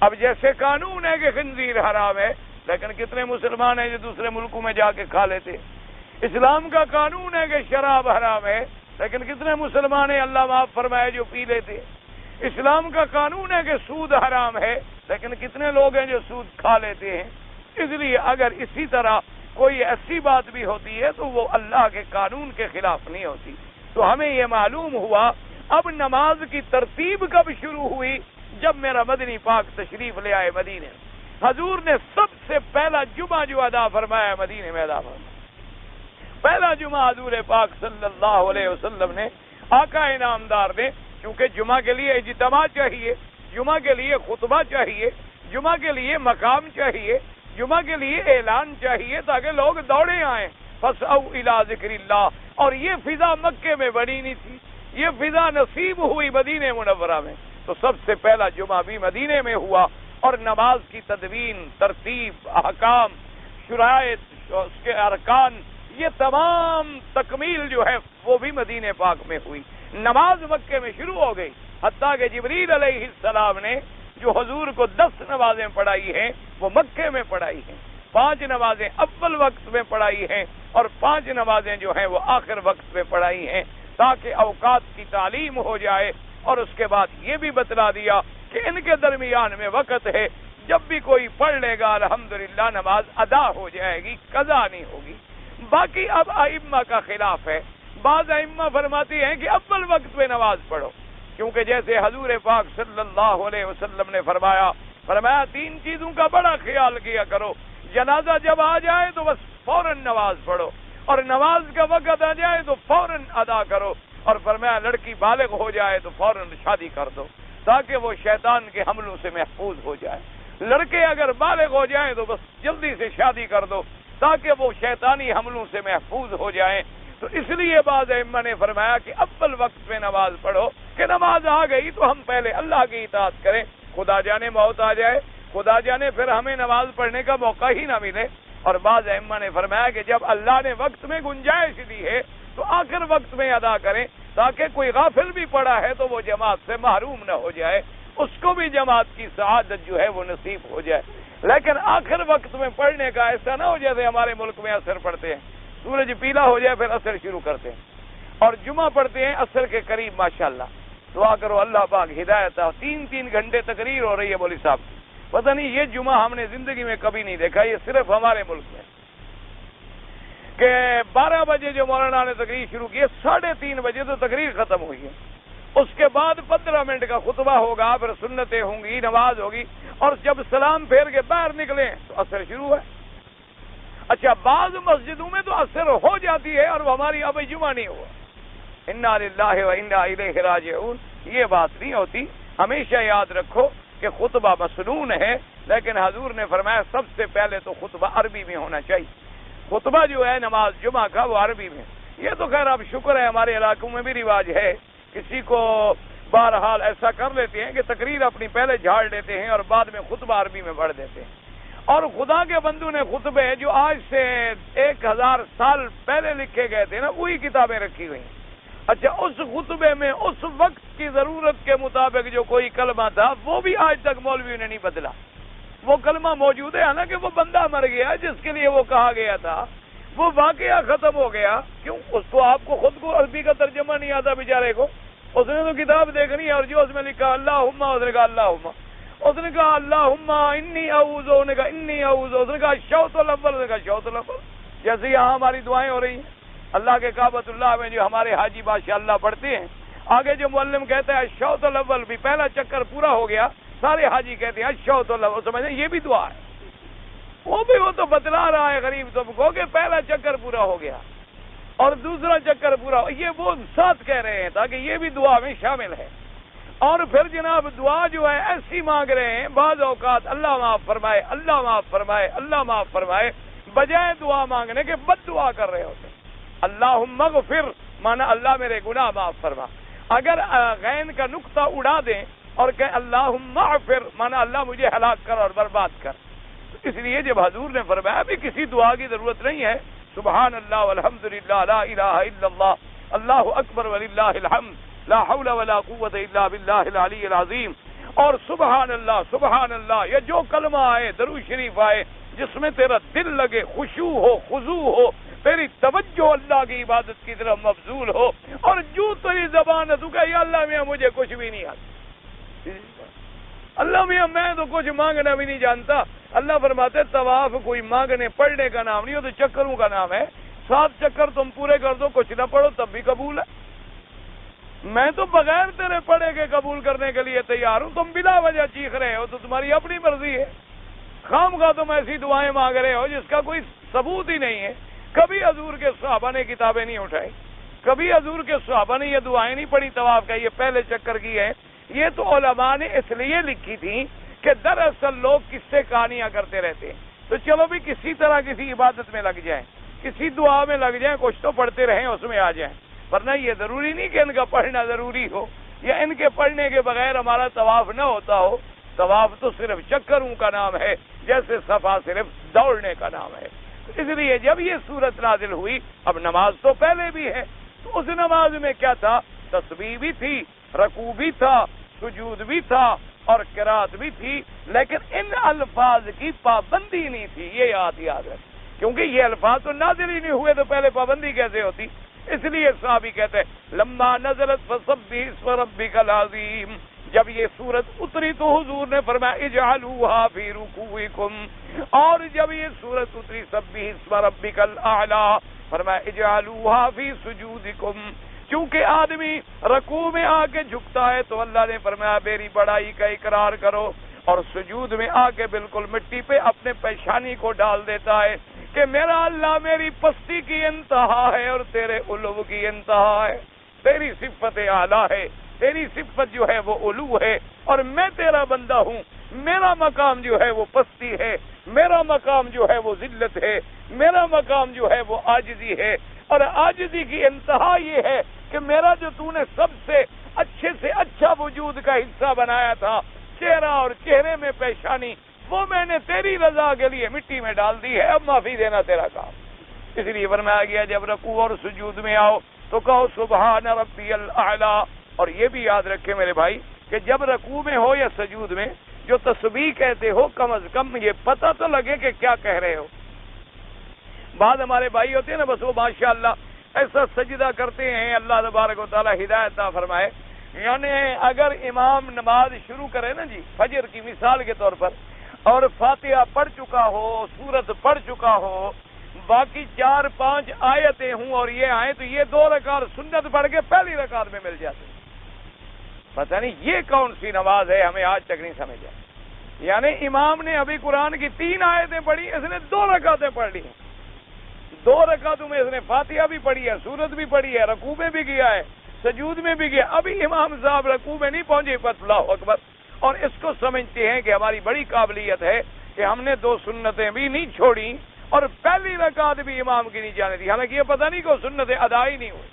اب جیسے قانون ہے کہ خنزیر حرام ہے، لیکن کتنے مسلمان ہیں جو دوسرے ملکوں میں جا کے کھا لیتے ہیں۔ اسلام کا قانون ہے کہ شراب حرام ہے، لیکن کتنے مسلمان ہیں اللہ معاف فرمائے جو پی لیتے ہیں۔ اسلام کا قانون ہے کہ سود حرام ہے، لیکن کتنے لوگ ہیں جو سود کھا لیتے ہیں۔ اس لیے اگر اسی طرح کوئی ایسی بات بھی ہوتی ہے تو وہ اللہ کے قانون کے خلاف نہیں ہوتی۔ تو ہمیں یہ معلوم ہوا اب نماز کی ترتیب کب شروع ہوئی؟ جب میرا مدنی پاک تشریف لے آئے مدینے، حضور نے سب سے پہلا جمعہ جو ادا فرمایا مدینے میں ادا فرمایا۔ پہلا جمعہ حضور پاک صلی اللہ علیہ وسلم نے، آقا انعامدار نے، کیونکہ جمعہ کے لیے اجتماع چاہیے، جمعہ کے لیے خطبہ چاہیے، جمعہ کے لیے مقام چاہیے، جمعہ کے لیے اعلان چاہیے تاکہ لوگ دوڑے آئیں۔ فَاسْعَوْا إِلَىٰ ذِكْرِ اللَّهِ۔ اور یہ فضا مکے میں بنی نہیں تھی، یہ فضا نصیب ہوئی مدینہ منورہ میں، تو سب سے پہلا جمعہ بھی مدینے میں ہوا، اور نماز کی تدوین، ترتیب، احکام، شرائط، اس کے ارکان، یہ تمام تکمیل جو ہے وہ بھی مدینہ پاک میں ہوئی۔ نماز مکے میں شروع ہو گئی، حتیٰ کہ جبریل علیہ السلام نے جو حضور کو 10 نمازیں پڑھائی ہیں وہ مکے میں پڑھائی ہیں، 5 نمازیں اول وقت میں پڑھائی ہیں، اور 5 نمازیں جو ہیں وہ آخر وقت میں پڑھائی ہیں، تاکہ اوقات کی تعلیم ہو جائے۔ اور اس کے بعد یہ بھی بتلا دیا کہ ان کے درمیان میں وقت ہے، جب بھی کوئی پڑھ لے گا الحمدللہ نماز ادا ہو جائے گی، قضا نہیں ہوگی۔ باقی اب ائمہ کا خلاف ہے، بعض ائمہ فرماتے ہیں کہ اول وقت میں نماز پڑھو، کیونکہ جیسے حضور پاک صلی اللہ علیہ وسلم نے فرمایا 3 چیزوں کا بڑا خیال کیا کرو، جنازہ جب آ جائے تو بس فوراً نماز پڑھو، اور نماز کا وقت آ جائے تو فوراً ادا کرو، اور فرمایا لڑکی بالغ ہو جائے تو فوراً شادی کر دو تاکہ وہ شیطان کے حملوں سے محفوظ ہو جائے۔ لڑکے اگر بالغ ہو جائیں تو بس جلدی سے شادی کر دو تاکہ وہ شیطانی حملوں سے محفوظ ہو جائیں۔ تو اس لیے بعض ائمہ نے فرمایا کہ اول وقت میں نماز پڑھو، کہ نماز آ گئی تو ہم پہلے اللہ کی اطاعت کریں، خدا جانے موت آ جائے، خدا جانے پھر ہمیں نماز پڑھنے کا موقع ہی نہ ملے۔ اور بعض ائمہ نے فرمایا کہ جب اللہ نے وقت میں گنجائش دی ہے تو آخر وقت میں ادا کریں، تاکہ کوئی غافل بھی پڑا ہے تو وہ جماعت سے محروم نہ ہو جائے، اس کو بھی جماعت کی سعادت جو ہے وہ نصیب ہو جائے۔ لیکن آخر وقت میں پڑھنے کا ایسا نہ ہو جیسے ہمارے ملک میں اثر پڑتے ہیں سورج پیلا ہو جائے پھر عصر شروع کرتے ہیں، اور جمعہ پڑھتے ہیں عصر کے قریب. ماشاءاللہ دعا کرو اللہ پاک ہدایت. 3 گھنٹے تقریر ہو رہی ہے مولوی صاحب کی. پتہ نہیں یہ جمعہ ہم نے زندگی میں کبھی نہیں دیکھا، یہ صرف ہمارے ملک میں، کہ 12 بجے جو مولانا نے تقریر شروع کی ہے 3:30 بجے تو تقریر ختم ہوئی ہے. اس کے بعد 15 منٹ کا خطبہ ہوگا، پھر سنتیں ہوں گی، نماز ہوگی، اور جب سلام پھیر کے باہر نکلیں تو عصر شروع ہے. اچھا بعض مسجدوں میں تو عصر ہو جاتی ہے اور وہ ہماری اب جمعہ نہیں ہوا. انا للہ و انا الیہ راجعون. یہ بات نہیں ہوتی. ہمیشہ یاد رکھو کہ خطبہ مسنون ہے، لیکن حضور نے فرمایا سب سے پہلے تو خطبہ عربی میں ہونا چاہیے. خطبہ جو ہے نماز جمعہ کا وہ عربی میں. یہ تو خیر اب شکر ہے ہمارے علاقوں میں بھی رواج ہے، کسی کو بہرحال ایسا کر لیتے ہیں کہ تقریر اپنی پہلے جھاڑ دیتے ہیں اور بعد میں خطبہ عربی میں پڑھ دیتے ہیں. اور خدا کے بندوں نے خطبے جو آج سے 1000 سال پہلے لکھے گئے تھے نا، وہی کتابیں رکھی ہوئی ہیں. اچھا اس خطبے میں اس وقت کی ضرورت کے مطابق جو کوئی کلمہ تھا وہ بھی آج تک مولویوں نے نہیں بدلا. وہ کلمہ موجود ہے، حالانکہ وہ بندہ مر گیا جس کے لیے وہ کہا گیا تھا، وہ واقعہ ختم ہو گیا. کیوں؟ اس کو آپ کو خود کو عربی کا ترجمہ نہیں آتا بیچارے کو. اس نے تو کتاب دیکھنی ہے اور جو اس میں لکھا اللہم، اس نے کہا اللہم، اس نے کہا اللہم انی اعوذ، اس نے کہا انی اعوذ، اس نے کہا الشوط الاول، اس نے کہا الشوط الاول. جیسے یہاں ہماری دعائیں ہو رہی ہیں اللہ کے کعبۃ اللہ میں جو ہمارے حاجی ماشاء اللہ پڑھتے ہیں، آگے جو معلم کہتا ہے الشوط الاول، بھی پہلا چکر پورا ہو گیا، سارے حاجی کہتے ہیں الشوط الاول. سمجھیں یہ بھی دعا ہے. وہ تو بتلا رہا ہے غریب تم کو کہ پہلا چکر پورا ہو گیا اور دوسرا چکر پورا ہو. یہ وہ ساتھ کہہ رہے ہیں تاکہ یہ بھی دعا میں شامل ہے. اور پھر جناب دعا جو ہے ایسی مانگ رہے ہیں بعض اوقات اللہ معاف فرمائے، اللہ معاف فرمائے، اللہ معاف فرمائے، بجائے دعا مانگنے کے بد دعا کر رہے ہوتے. اللہم اغفر مانا اللہ میرے گناہ معاف فرما. اگر غین کا نقطہ اڑا دیں اور کہ اللہم اغفر مانا اللہ مجھے ہلاک کر اور برباد کر. اس لیے جب حضور نے فرمایا بھی کسی دعا کی ضرورت نہیں ہے، سبحان اللہ والحمدللہ لا الہ الا اللہ اللہ اکبر وللہ الحمد لا حول ولا قوت الا باللہ العلی العظیم، اور سبحان اللہ یہ جو کلمہ آئے درود شریف آئے جس میں تیرا دل لگے، خشوع ہو، خضوع ہو، تیری توجہ اللہ کی عبادت کی طرف مبذول ہو، اور جو تیری زبان ہے تو کہ یا اللہ میاں مجھے کچھ بھی نہیں آتا، اللہ میاں میں تو کچھ مانگنا بھی نہیں جانتا. اللہ فرماتے طواف کوئی مانگنے پڑھنے کا نام نہیں، وہ تو چکروں کا نام ہے. 7 چکر تم پورے کر دو کچھ نہ پڑھو تب بھی قبول ہے. میں تو بغیر تیرے پڑھے کے قبول کرنے کے لیے تیار ہوں. تم بلا وجہ چیخ رہے ہو تو تمہاری اپنی مرضی ہے. خام خواہ تم ایسی دعائیں مانگ رہے ہو جس کا کوئی ثبوت ہی نہیں ہے. کبھی حضور کے صحابہ نے کتابیں نہیں اٹھائی، کبھی حضور کے صحابہ نے یہ دعائیں نہیں پڑھی طواف کا یہ پہلے چکر کی ہے. یہ تو علماء نے اس لیے لکھی تھی کہ دراصل لوگ کس سے کہانیاں کرتے رہتے ہیں، تو چلو بھی کسی طرح کسی عبادت میں لگ جائیں، کسی دعا میں لگ جائیں، کچھ تو پڑھتے رہیں اس میں آ جائیں. ورنہ یہ ضروری نہیں کہ ان کا پڑھنا ضروری ہو یا ان کے پڑھنے کے بغیر ہمارا طواف نہ ہوتا ہو. طواف تو صرف چکروں کا نام ہے، جیسے صفا صرف دوڑنے کا نام ہے. اس لیے جب یہ صورت نازل ہوئی، اب نماز تو پہلے بھی ہے، تو اس نماز میں کیا تھا؟ تسبیح بھی تھی، رکوع بھی تھا، سجود بھی تھا اور قرات بھی تھی، لیکن ان الفاظ کی پابندی نہیں تھی. یہ یاد ہے، کیونکہ یہ الفاظ تو نازل ہی نہیں ہوئے تو پہلے پابندی کیسے ہوتی؟ اس لیے صحابی کہتے ہیں لما نزلت فسبح اسم ربک العظیم، جب یہ صورت اتری تو حضور نے فرمایا اجعلوها فی رکوعکم، اور جب یہ صورت اتری سبح اسم ربک الاعلی فرمایا اجعلوها فی سجودکم. کیونکہ آدمی رکوع میں آ کے جھکتا ہے تو اللہ نے فرمایا میری بڑائی کا اقرار کرو، اور سجود میں آ کے بالکل مٹی پہ اپنے پیشانی کو ڈال دیتا ہے کہ میرا اللہ میری پستی کی انتہا ہے اور تیرے علو کی انتہا ہے. تیری صفت اعلیٰ ہے، تیری صفت جو ہے وہ علو ہے، اور میں تیرا بندہ ہوں. میرا مقام جو ہے وہ پستی ہے، میرا مقام جو ہے وہ ذلت ہے، میرا مقام جو ہے وہ عاجزی ہے. اور عاجزی کی انتہا یہ ہے کہ میرا جو تو نے سب سے اچھا وجود کا حصہ بنایا تھا، چہرہ اور چہرے میں پیشانی، وہ میں نے تیری رضا کے لیے مٹی میں ڈال دی ہے، اب معافی دینا تیرا کام. اس لیے فرمایا گیا جب رکوع اور سجود میں آؤ تو کہو سبحان ربی الاعلی. اور یہ بھی یاد رکھے میرے بھائی کہ جب رکوع میں ہو یا سجود میں جو تسبیح کہتے ہو کم از کم یہ پتہ تو لگے کہ کیا کہہ رہے ہو. بعض ہمارے بھائی ہوتے ہیں نا، بس وہ ماشاءاللہ ایسا سجدہ کرتے ہیں، اللہ تبارک و تعالی ہدایت عطا فرمائے. یعنی اگر امام نماز شروع کرے نا جی فجر کی مثال کے طور پر، اور فاتحہ پڑھ چکا ہو، سورت پڑھ چکا ہو، باقی 4-5 آیتیں ہوں اور یہ آئیں، تو یہ 2 رکعت سنت پڑھ کے پہلی رکعت میں مل جاتے. پتہ نہیں یہ کون سی نماز ہے، ہمیں آج تک نہیں سمجھ آئی. یعنی امام نے ابھی قرآن کی 3 آیتیں پڑھی، اس نے 2 رکعتیں پڑھ لی. 2 رکعتوں میں اس نے فاتحہ بھی پڑھی ہے، سورت بھی پڑھی ہے، رکوع میں بھی گیا ہے، سجود میں بھی گیا. ابھی امام صاحب رکوع میں نہیں پہنچے، بس اللہ اکبر. اور اس کو سمجھتے ہیں کہ ہماری بڑی قابلیت ہے کہ ہم نے 2 سنتیں بھی نہیں چھوڑی اور پہلی رکعت بھی امام کی نہیں جانے دی. حالانکہ یہ پتہ نہیں کہ سنتیں ادا ہی نہیں ہوئی.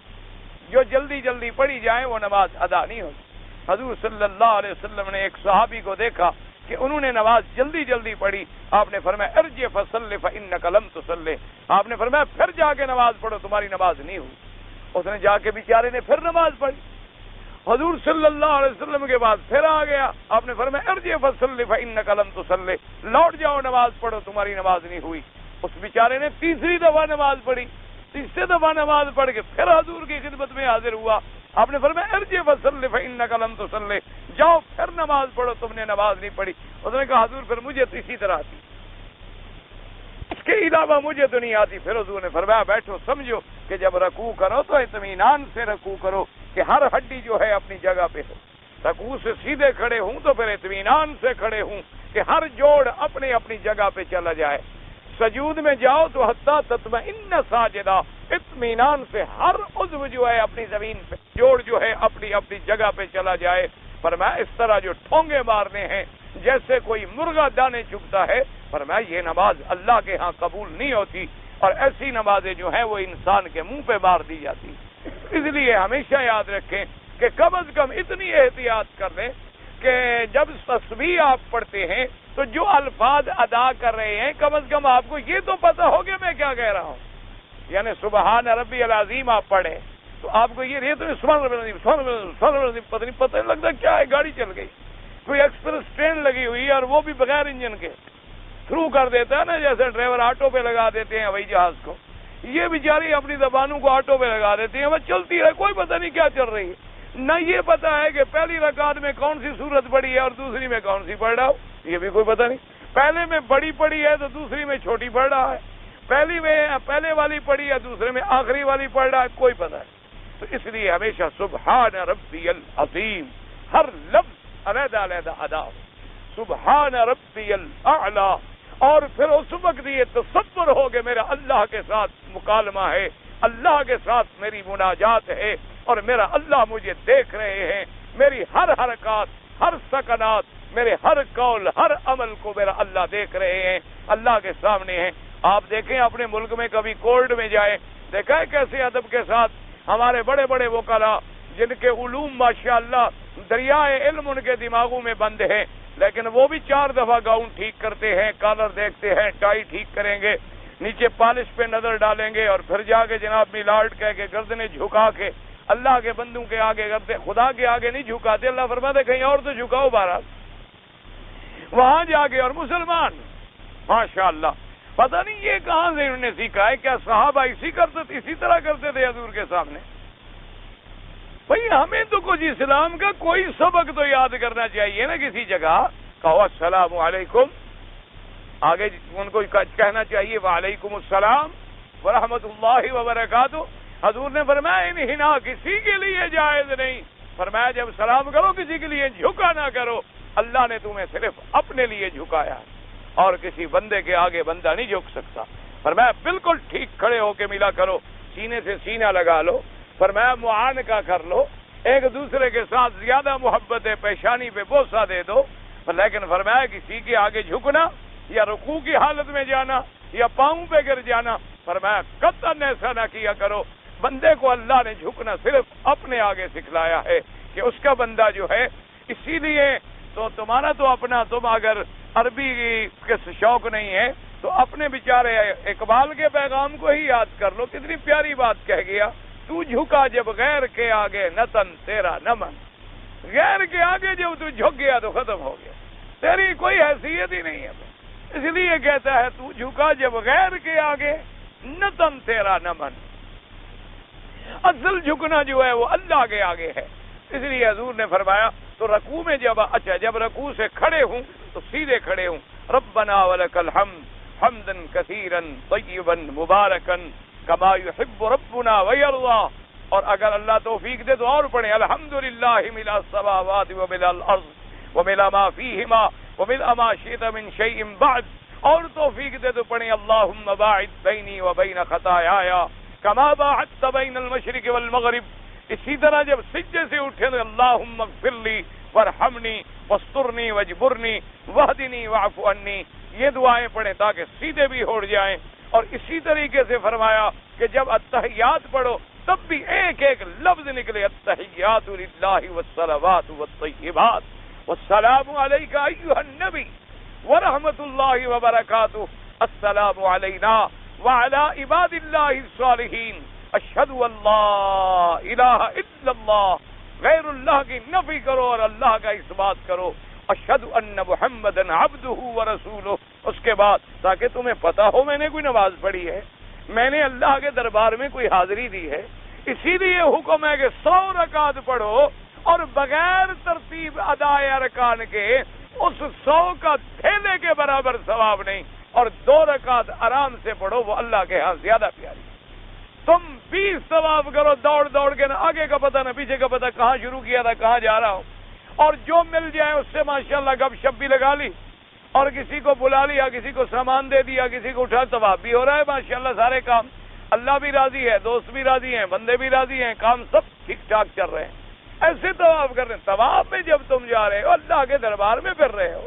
جو جلدی جلدی پڑھی جائیں وہ نماز ادا نہیں ہوتی. حضور صلی اللہ علیہ وسلم نے ایک صحابی کو دیکھا کہ انہوں نے نماز جلدی جلدی پڑھی. آپ نے فرمایا ارجع فصلی فانک لم تصلی. آپ نے فرمایا پھر جا کے نماز پڑھو، تمہاری نماز نہیں ہوئی. اس نے جا کے بیچارے نے پھر نماز پڑھی. حضور صلی اللہ علیہ وسلم کے بعد پھر آ گیا، آپ نے فرمایا ارجع فصلی فانک لم تصلی. لوٹ جاؤ، نماز پڑھو، تمہاری نماز نہیں ہوئی. اس بیچارے نے تیسری دفعہ نماز پڑھی. تیسری دفعہ نماز پڑھ کے پھر حضور کی خدمت میں حاضر ہوا. آپ نے فرمایا ارجع فصلی فانک لم تصلی. جاؤ پھر نماز پڑھو، تم نے نماز نہیں پڑھی. اس نے کہا حضور پھر مجھے تو اسی طرح آتی، اس کے علاوہ مجھے تو نہیں آتی. پھر حضور نے فرمایا بیٹھو، سمجھو کہ جب رکوع کرو تو اطمینان سے رکوع کرو کہ ہر ہڈی جو ہے اپنی جگہ پہ ہو. رکوع سے سیدھے کھڑے ہوں تو پھر اطمینان سے کھڑے ہوں کہ ہر جوڑ اپنی اپنی جگہ پہ چلا جائے. سجود میں جاؤ تو حتی تطمئن ساجدہ، اطمینان سے ہر عضو جو ہے اپنی زمین پہ، جوڑ جو ہے اپنی اپنی جگہ پہ چلا جائے. فرمایا اس طرح جو ٹھونگے مارنے ہیں جیسے کوئی مرغا دانے چگتا ہے، فرمایا یہ نماز اللہ کے ہاں قبول نہیں ہوتی. اور ایسی نمازیں جو ہیں وہ انسان کے منہ پہ مار دی جاتی. اس لیے ہمیشہ یاد رکھیں کہ کم از کم اتنی احتیاط کر لیں کہ جب تسبیح آپ پڑھتے ہیں تو جو الفاظ ادا کر رہے ہیں کم از کم آپ کو یہ تو پتہ ہو کہ میں کیا کہہ رہا ہوں. یعنی سبحان ربی العظیم آپ پڑھیں تو آپ کو یہ تو سبحان ربی العظیم، سبحان ربی العظیم، سبحان ربی العظیم، پتہ نہیں لگتا کیا ہے. گاڑی چل گئی، کوئی ایکسپریس ٹرین لگی ہوئی ہے اور وہ بھی بغیر انجن کے تھرو کر دیتا ہے نا، جیسے ڈرائیور آٹو پہ لگا دیتے ہیں ہوائی جہاز کو. یہ بیچاری اپنی زبانوں کو آٹو پہ لگا دیتی ہیں، وہ چلتی ہے، کوئی پتہ نہیں کیا چل رہی ہے. نہ یہ پتہ ہے کہ پہلی رکعت میں کون سی سورت پڑھی ہے اور دوسری میں کون سی پڑھ رہا ہو، یہ بھی کوئی پتہ نہیں. پہلے میں بڑی پڑھی ہے تو دوسری میں چھوٹی پڑھ رہا ہے، پہلے والی پڑھی ہے دوسرے میں آخری والی پڑھ رہا ہے، کوئی پتہ نہیں. تو اس لیے ہمیشہ سبحان ربی العظیم ہر لفظ علیحدہ علیحدہ ادا ہو. سبحان ربی الاعلی. اور پھر اس وقت یہ تصور ہو کہ میرا اللہ کے ساتھ مکالمہ ہے، اللہ کے ساتھ میری مناجات ہے اور میرا اللہ مجھے دیکھ رہے ہیں. میری ہر حرکات، ہر سکنات، میرے ہر قول، ہر عمل کو میرا اللہ دیکھ رہے ہیں، اللہ کے سامنے ہیں. آپ دیکھیں اپنے ملک میں کبھی کورٹ میں جائیں، دیکھا ہے کیسے ادب کے ساتھ ہمارے بڑے بڑے وکلاء جن کے علوم ماشاءاللہ دریائے علم ان کے دماغوں میں بند ہیں، لیکن وہ بھی 4 دفعہ گاؤن ٹھیک کرتے ہیں، کالر دیکھتے ہیں، ٹائی ٹھیک کریں گے، نیچے پالش پہ نظر ڈالیں گے اور پھر جا کے جناب میلارڈ کہہ کے گردنیں جھکا کے اللہ کے بندوں کے آگے کرتے. خدا کے آگے نہیں جھکاتے، اللہ فرماتے کہیں اور تو جھکاؤ بہرحال وہاں جا کے. اور مسلمان ماشاءاللہ پتہ نہیں یہ کہاں سے انہوں نے سیکھا ہے. کیا صحابہ اسی طرح کرتے تھے حضور کے سامنے؟ بھئی ہمیں تو کچھ اسلام کا کوئی سبق تو یاد کرنا چاہیے نا. کسی جگہ کہو السلام علیکم، آگے ان کو کہنا چاہیے وعلیکم السلام ورحمۃ اللہ وبرکاتہ. حضور نے فرمایا انحنا کسی کے لیے جائز نہیں. فرمایا جب سلام کرو کسی کے لیے جھکا نہ کرو. اللہ نے تمہیں صرف اپنے لیے جھکایا اور کسی بندے کے آگے بندہ نہیں جھک سکتا. فرمایا بالکل ٹھیک کھڑے ہو کے ملا کرو، سینے سے سینہ لگا لو. فرمایا معانقہ کر لو، ایک دوسرے کے ساتھ زیادہ محبت ہے، پیشانی پہ بوسہ دے دو. لیکن فرمایا کسی کے آگے جھکنا یا رکوع کی حالت میں جانا یا پاؤں پہ گر جانا، فرمایا قطعاً ایسا نہ کیا کرو. بندے کو اللہ نے جھکنا صرف اپنے آگے سکھلایا ہے کہ اس کا بندہ جو ہے. اسی لیے تو تمہارا تو اپنا، تم اگر عربی کے شوق نہیں ہے تو اپنے بیچارے اقبال کے پیغام کو ہی یاد کر لو. کتنی پیاری بات کہہ گیا، تو جھکا جب غیر کے آگے نہ تن تیرا نہ من. غیر کے آگے جب تو جھک گیا تو ختم ہو گیا، تیری کوئی حیثیت ہی نہیں ہے. اس لیے کہتا ہے تو جھکا جب غیر کے آگے نہ تن تیرا نہ من. اصل جھکنا جو ہے وہ اللہ کے آگے ہے. اس لیے حضور نے فرمایا تو رکوع میں جب رکوع سے کھڑے ہوں تو سیدھے کھڑے ہوں. ربنا ولک الحمد حمدا کثیرا طیبا مبارکا کما یحب ربنا ویرضا. اور اگر اللہ توفیق دے تو اور پڑھیں الحمدللہ ملء السماوات وملء الارض وملء ما فیہما وملء ما شئت من شیء بعد. اور توفیق دے تو پڑھیں اللہم باعد بینی وبین خطایایا کما باعدت بین المشرق والمغرب. اسی طرح جب سجدے سے اٹھیں تو اللہم اغفر لی وارحمنی واسترنی واجبرنی واہدنی واعف عنی. یہ دعائیں پڑھیں تاکہ سیدھے بھی ہو جائیں. اور اسی طریقے سے فرمایا کہ جب التحیات پڑھو تب بھی ایک ایک لفظ نکلے التحیات للہ والصلوات والطیبات والسلام علیک ایھا النبی ورحمۃ اللہ وبرکاتہ السلام علینا وعلی عباد اللہ الصالحین اشہد ان لا الہ الا اللہ. غیر اللہ کی نفی کرو اور اللہ کا اثبات کرو. اشہد ان محمدًا عبدہ ورسولہ. اس کے بعد تاکہ تمہیں پتا ہو میں نے کوئی نماز پڑھی ہے, میں نے اللہ کے دربار میں کوئی حاضری دی ہے. اسی لیے حکم ہے کہ 100 رکعت پڑھو اور بغیر ترتیب ادائے ارکان کے اس 100 کا تھیلے کے برابر ثواب نہیں. اور 2 رکعت آرام سے پڑھو وہ اللہ کے ہاں زیادہ پیاری. تم 20 ثواب کرو دوڑ دوڑ کے, نہ آگے کا پتہ نہ پیچھے کا پتہ, کہاں شروع کیا تھا کہاں جا رہا ہوں. اور جو مل جائے اس سے ماشاءاللہ گپ شپ بھی لگا لی اور کسی کو بلا لیا, کسی کو سامان دے دیا, کسی کو اٹھا, ثواب بھی ہو رہا ہے ماشاءاللہ. سارے کام اللہ بھی راضی ہے, دوست بھی راضی ہیں, بندے بھی راضی ہیں, کام سب ٹھیک ٹھاک چل رہے ہیں. ایسے طواف کر رہے ہیں. طواف میں جب تم جا رہے ہو اللہ کے دربار میں پھر رہے ہو,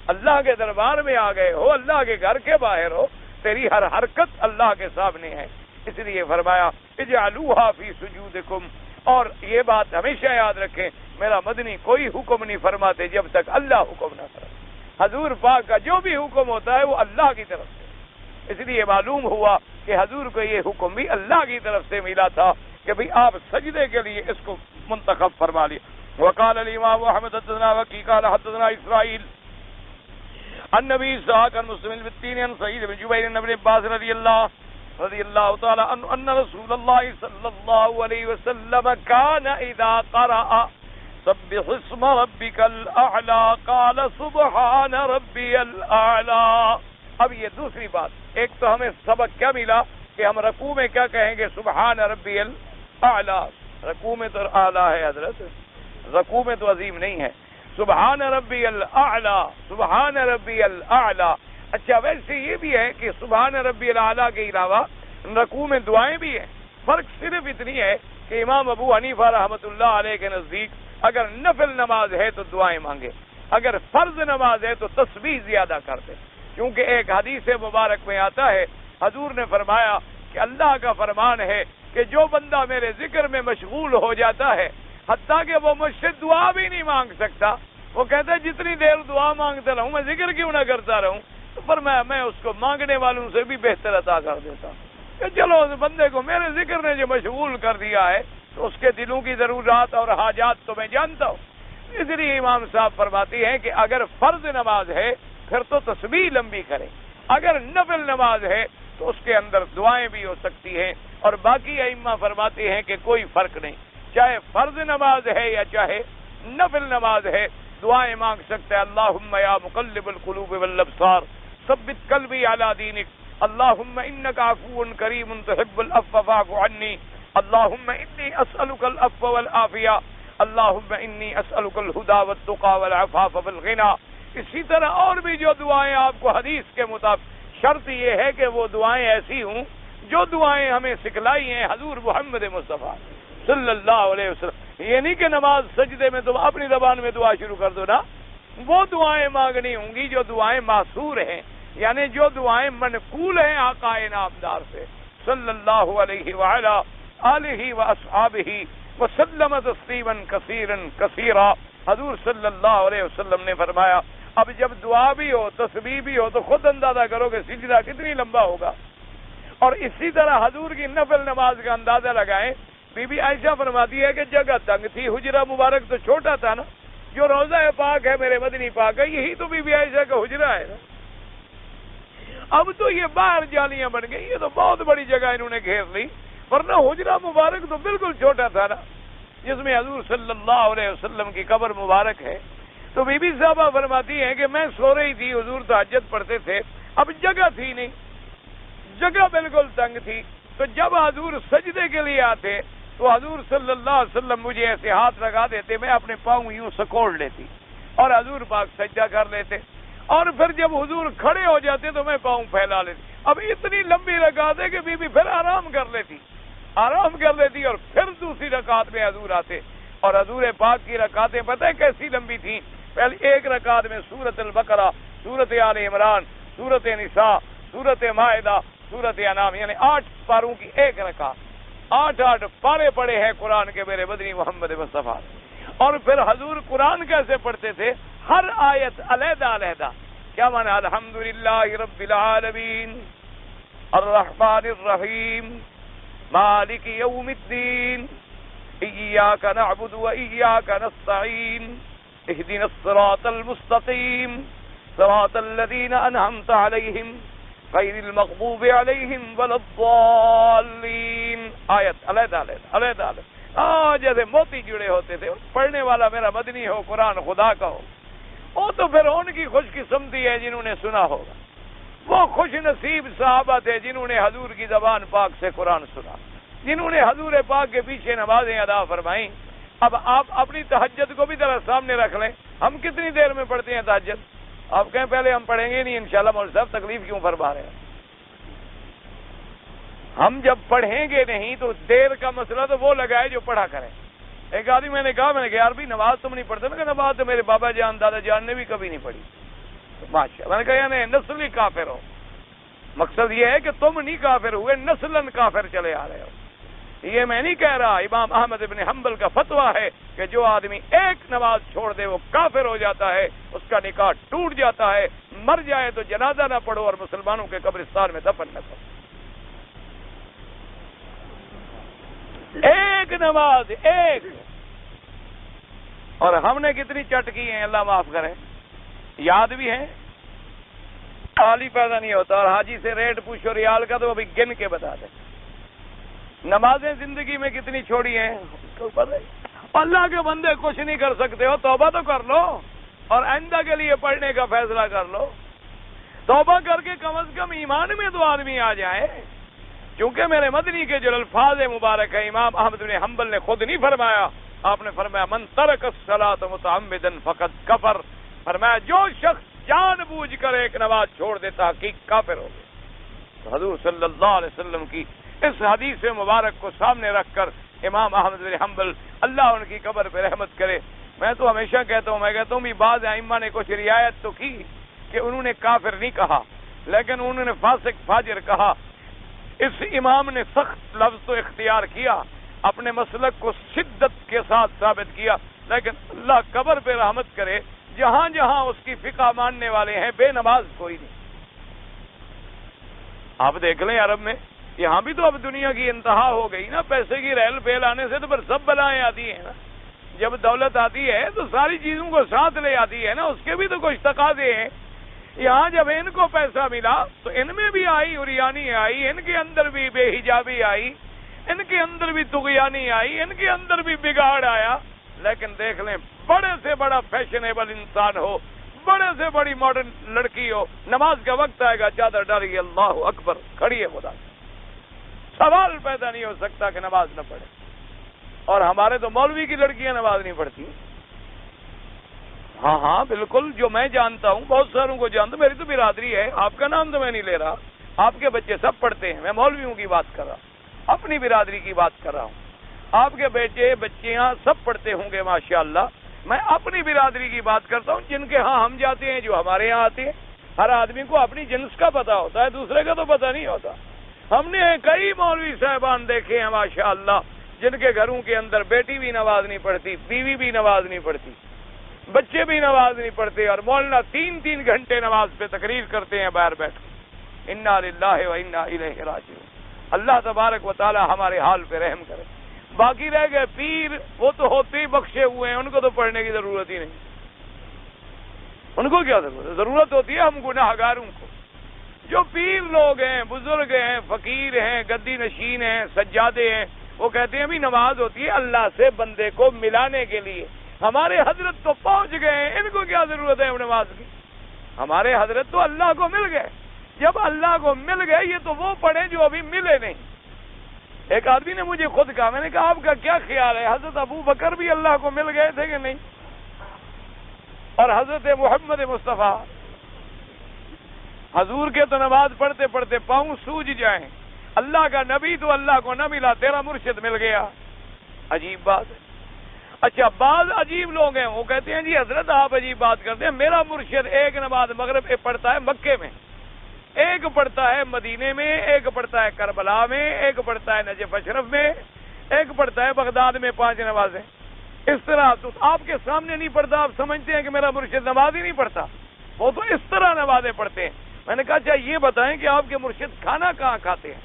اللہ کے دربار میں آ گئے ہو, اللہ کے گھر کے باہر ہو, تیری ہر حرکت اللہ کے سامنے ہے. اس لیے فرمایا اجعلوها فی سجودکم. اور یہ بات ہمیشہ یاد رکھیں, میرا مدنی کوئی حکم نہیں فرماتے جب تک اللہ حکم نہ کرے. حضور پاک کا جو بھی حکم ہوتا ہے وہ اللہ کی طرف سے. اس لیے معلوم ہوا کہ حضور کو یہ حکم بھی اللہ کی طرف سے ملا تھا کہ بھئی آپ سجدے کے لیے اس کو منتخب فرما لیا. وقال الامام احمد حدثنا وکی قال حدثنا اسرائیل النبی اسحاق المسلم بالتین عن سعید بن جبیر بن عباس رضی اللہ تعالی عنہ ان رسول اللہ صلی اللہ علیہ وسلم کان اذا قرأ سبح اسم ربک الاعلی قال سبحان ربی الاعلی. اب یہ دوسری بات, ایک تو ہمیں سبق کیا ملا کہ ہم رکوع میں کیا کہیں گے سبحان ربی الاعلی. رکوع میں تو اعلیٰ ہے حضرت, رکوع میں تو عظیم نہیں ہے. سبحان ربی الاعلی, سبحان ربی الاعلی. اچھا ویسے یہ بھی ہے کہ سبحان ربی الاعلی کے علاوہ رکوع میں دعائیں بھی ہیں. فرق صرف اتنی ہے کہ امام ابو حنیفہ رحمۃ اللہ علیہ کے نزدیک اگر نفل نماز ہے تو دعائیں مانگے, اگر فرض نماز ہے تو تسبیح زیادہ کر دے. کیونکہ ایک حدیث مبارک میں آتا ہے حضور نے فرمایا کہ اللہ کا فرمان ہے کہ جو بندہ میرے ذکر میں مشغول ہو جاتا ہے حتیٰ کہ وہ مجھ سے دعا بھی نہیں مانگ سکتا, وہ کہتا ہے جتنی دیر دعا مانگتا رہوں میں ذکر کیوں نہ کرتا رہوں, تو فرمایا میں اس کو مانگنے والوں سے بھی بہتر عطا کر دیتا ہوں کہ چلو اس بندے کو میرے ذکر نے جو مشغول کر دیا ہے تو اس کے دلوں کی ضرورات اور حاجات تو میں جانتا ہوں. اس لیے امام صاحب فرماتی ہیں کہ اگر فرض نماز ہے پھر تو تسبیح لمبی کرے, اگر نفل نماز ہے تو اس کے اندر دعائیں بھی ہو سکتی ہیں. اور باقی ائمہ فرماتے ہیں کہ کوئی فرق نہیں, چاہے فرض نماز ہے یا چاہے نفل نماز ہے, دعائیں مانگ سکتے ہیں. اللہم یا مقلب القلوب والابصار ثبت قلبی علی دینک, اللہم انک عفو کریم تحب العفو فاعف عنی, اللہم انی اسألک العفو والعافیہ, اللہم انی اسألک الہدی والتقی والعفاف والغنی. اسی طرح اور بھی جو دعائیں آپ کو حدیث کے مطابق, شرط یہ ہے کہ وہ دعائیں ایسی ہوں جو دعائیں ہمیں سکھلائی ہیں حضور محمد مصطفیٰ صلی اللہ علیہ وسلم. یہ نہیں کہ نماز سجدے میں تم اپنی زبان میں دعا شروع کر دو نا, وہ دعائیں مانگنی ہوں گی جو دعائیں معصور ہیں, یعنی جو دعائیں منقول ہیں آقا نامدار سے صلی اللہ علیہ وعلا آلہ واصحابہ وسلم تسلیما کثیرا کثیرا. حضور صلی اللہ علیہ وسلم نے فرمایا اب جب دعا بھی ہو تسبیح بھی ہو تو خود اندازہ کرو کہ سجدہ کتنی لمبا ہوگا. اور اسی طرح حضور کی نفل نماز کا اندازہ لگائیں. بی بی عائشہ فرماتی ہے کہ جگہ تنگ تھی, حجرہ مبارک تو چھوٹا تھا نا, جو روضہ پاک ہے میرے مدنی پاک ہے یہی تو بی بی عائشہ کا حجرہ ہے نا. اب تو یہ باہر جالیاں بن گئی، یہ تو بہت بڑی جگہ انہوں نے گھیر لی، ورنہ حجرہ مبارک تو بالکل چھوٹا تھا نا، جس میں حضور صلی اللہ علیہ وسلم کی قبر مبارک ہے۔ تو بی بی صاحبہ فرماتی ہیں کہ میں سو رہی تھی، حضور تہجد پڑھتے تھے، اب جگہ تھی نہیں، جگہ بالکل تنگ تھی، تو جب حضور سجدے کے لیے آتے تو حضور صلی اللہ علیہ وسلم مجھے ایسے ہاتھ لگا دیتے، میں اپنے پاؤں یوں سکوڑ لیتی اور حضور پاک سجدہ کر لیتے، اور پھر جب حضور کھڑے ہو جاتے تو میں پاؤں پھیلا لیتی۔ اب اتنی لمبی رکعت ہے کہ بی بی پھر آرام کر لیتی اور پھر دوسری رکعت میں حضور آتے، اور حضور پاک کی رکعتیں پتہ ہے کیسی لمبی تھیں؟ پہلے ایک رکعت میں سورۃ البقرہ، سورۃ آل عمران، سورۃ نساء، سورۃ مائدہ، سورۃ انعام، یعنی 8 پاروں کی ایک رکعت، 8 پارے پڑے ہیں قرآن کے میرے مدنی محمد مصطفیٰ۔ اور پھر حضور قرآن کیسے پڑھتے تھے؟ ہر آیت علیحدہ علیحدہ۔ کیا معنی؟ الحمدللہ رب العالمین الرحمن الرحیم مالک یوم الدین ایاک نعبد و ایاک نستعین اہدنا الصراط المستقیم صراط الذین انعمت علیہم غیر المغضوب علیہم ولا الضالین۔ آیت علیحدہ علیحدہ۔ جیسے موتی جڑے ہوتے تھے، پڑھنے والا میرا مدنی ہو، قرآن خدا کا ہو، وہ تو پھر ان کی خوش قسمتی ہے جنہوں نے سنا ہوگا، وہ خوش نصیب صحابہ تھے جنہوں نے حضور کی زبان پاک سے قرآن سنا، جنہوں نے حضور پاک کے پیچھے نمازیں ادا فرمائیں۔ اب آپ اپنی تہجد کو بھی ذرا سامنے رکھ لیں، ہم کتنی دیر میں پڑھتے ہیں تہجد؟ آپ کہیں پہلے ہم پڑھیں گے نہیں انشاءاللہ، مولوی صاحب تکلیف کیوں فرما رہے ہیں؟ ہم جب پڑھیں گے نہیں تو دیر کا مسئلہ تو وہ لگائے جو پڑھا کریں۔ ایک آدمی میں نے کہا یار بھی نماز تم نہیں پڑھتے نا، کہ نماز تو میرے بابا جان دادا جان نے بھی کبھی نہیں پڑھی۔ ماشاء میں نے کہا یعنی نسلی کافر ہو، مقصد یہ ہے کہ تم نہیں کافر ہوئے، نسلاً کافر چلے آ رہے ہو۔ یہ میں نہیں کہہ رہا، امام احمد بن حنبل کا فتویٰ ہے کہ جو آدمی ایک نماز چھوڑ دے وہ کافر ہو جاتا ہے، اس کا نکاح ٹوٹ جاتا ہے، مر جائے تو جنازہ نہ پڑھو اور مسلمانوں کے قبرستان میں دفن نہ کرو۔ ایک نماز ایک، اور ہم نے کتنی چٹ کی ہیں، اللہ معاف کرے، یاد بھی ہیں، حال ہی پیدا نہیں ہوتا۔ اور حاجی سے ریٹ پوچھو ریال کا تو ابھی گن کے بتا دیں۔ نمازیں زندگی میں کتنی چھوڑی ہیں، اللہ کے بندے کچھ نہیں کر سکتے ہو، توبہ تو کر لو اور آئندہ کے لیے پڑھنے کا فیصلہ کر لو۔ توبہ کر کے کم از کم ایمان میں تو آدمی آ جائے، کیونکہ میرے مدنی کے جو الفاظ مبارک ہے، امام احمد بن حنبل نے خود نہیں فرمایا، آپ نے فرمایا من ترک الصلاۃ متعمدا فقد کفر، فرمایا جو شخص جان بوجھ کر ایک نماز چھوڑ دیتا حقیقت کافر ہو گیا۔ تو حضور صلی اللہ علیہ وسلم کی اس حدیث مبارک کو سامنے رکھ کر امام احمد بن حنبل اللہ ان کی قبر پہ رحمت کرے، میں تو ہمیشہ کہتا ہوں بھی بعض ائمہ نے کچھ رعایت تو کی کہ انہوں نے کافر نہیں کہا، لیکن انہوں نے فاسق فاجر کہا۔ اس امام نے سخت لفظ تو اختیار کیا، اپنے مسلک کو شدت کے ساتھ ثابت کیا، لیکن اللہ قبر پہ رحمت کرے، جہاں جہاں اس کی فقہ ماننے والے ہیں بے نماز کوئی نہیں۔ آپ دیکھ لیں عرب میں، یہاں بھی تو اب دنیا کی انتہا ہو گئی نا، پیسے کی ریل پیل آنے سے تو پھر سب بلائیں آتی ہیں نا، جب دولت آتی ہے تو ساری چیزوں کو ساتھ لے آتی ہے نا، اس کے بھی تو کچھ تقاضے ہیں۔ یہاں جب ان کو پیسہ ملا تو ان میں بھی آئی عریانی آئی، ان کے اندر بھی بے حجابی آئی، ان کے اندر بھی طغیانی آئی، ان کے اندر بھی بگاڑ آیا۔ لیکن دیکھ لیں، بڑے سے بڑا فیشنیبل انسان ہو، بڑے سے بڑی ماڈرن لڑکی ہو، نماز کا وقت آئے گا چادر ڈالی اللہ اکبر کھڑی ہے خدا، سوال پیدا نہیں ہو سکتا کہ نماز نہ پڑھے۔ اور ہمارے تو مولوی کی لڑکیاں نماز نہیں پڑھتی۔ ہاں بالکل، جو میں جانتا ہوں بہت ساروں کو جانتا ہوں، میری تو برادری ہے، آپ کا نام تو میں نہیں لے رہا، آپ کے بچے سب پڑھتے ہیں، میں مولویوں کی بات کر رہا ہوں، اپنی برادری کی بات کر رہا ہوں، آپ کے بیٹے بچیاں سب پڑھتے ہوں گے ماشاءاللہ، میں اپنی برادری کی بات کرتا ہوں، جن کے ہاں ہم جاتے ہیں، جو ہمارے ہاں آتے ہیں۔ ہر آدمی کو اپنی جنس کا پتہ ہوتا ہے، دوسرے کا تو پتہ نہیں ہوتا۔ ہم نے کئی مولوی صاحبان دیکھے ہیں ماشاءاللہ، جن کے گھروں کے اندر بیٹی بھی نماز نہیں پڑھتی، بیوی بھی نماز نہیں پڑھتی، بچے بھی نماز نہیں پڑھتے، اور مولانا 3 گھنٹے نماز پہ تقریر کرتے ہیں باہر بیٹھ کے۔ انا للہ و انا الیہ راجعون۔ اللہ تبارک و تعالی ہمارے حال پہ رحم کرے۔ باقی رہ گئے پیر، وہ تو ہوتے ہی بخشے ہوئے ہیں، ان کو تو پڑھنے کی ضرورت ہی نہیں، ان کو کیا ضرورت ہوتی ہے ہم گناہ گاروں کو۔ جو پیر لوگ ہیں، بزرگ ہیں، فقیر ہیں، گدی نشین ہیں، سجادے ہیں، وہ کہتے ہیں بھی نماز ہوتی ہے اللہ سے بندے کو ملانے کے لیے۔ ہمارے حضرت تو پہنچ گئے ہیں، ان کو کیا ضرورت ہے نماز کی؟ ہمارے حضرت تو اللہ کو مل گئے۔ جب اللہ کو مل گئے، یہ تو وہ پڑھیں جو ابھی ملے نہیں۔ ایک آدمی نے مجھے خود کہا، میں نے کہا آپ کا کیا خیال ہے، حضرت ابو بکر بھی اللہ کو مل گئے تھے کہ نہیں؟ اور حضرت محمد مصطفیٰ حضور کے تو نماز پڑھتے پڑھتے پاؤں سوج جائیں، اللہ کا نبی تو اللہ کو نہ ملا، تیرا مرشد مل گیا۔ عجیب بات ہے۔ اچھا، بعض عجیب لوگ ہیں، وہ کہتے ہیں جی حضرت آپ عجیب بات کرتے ہیں، میرا مرشد ایک نماز مغرب پڑھتا ہے مکے میں، ایک پڑھتا ہے مدینے میں، ایک پڑھتا ہے کربلا میں، ایک پڑھتا ہے نجف اشرف میں، ایک پڑھتا ہے بغداد میں 5 نمازیں۔ اس طرح تو آپ کے سامنے نہیں پڑھتا، آپ سمجھتے ہیں کہ میرا مرشد نماز ہی نہیں پڑھتا، وہ تو اس طرح نمازیں پڑھتے ہیں۔ میں نے کہا اچھا یہ بتائیں کہ آپ کے مرشد کھانا کہاں کھاتے ہیں؟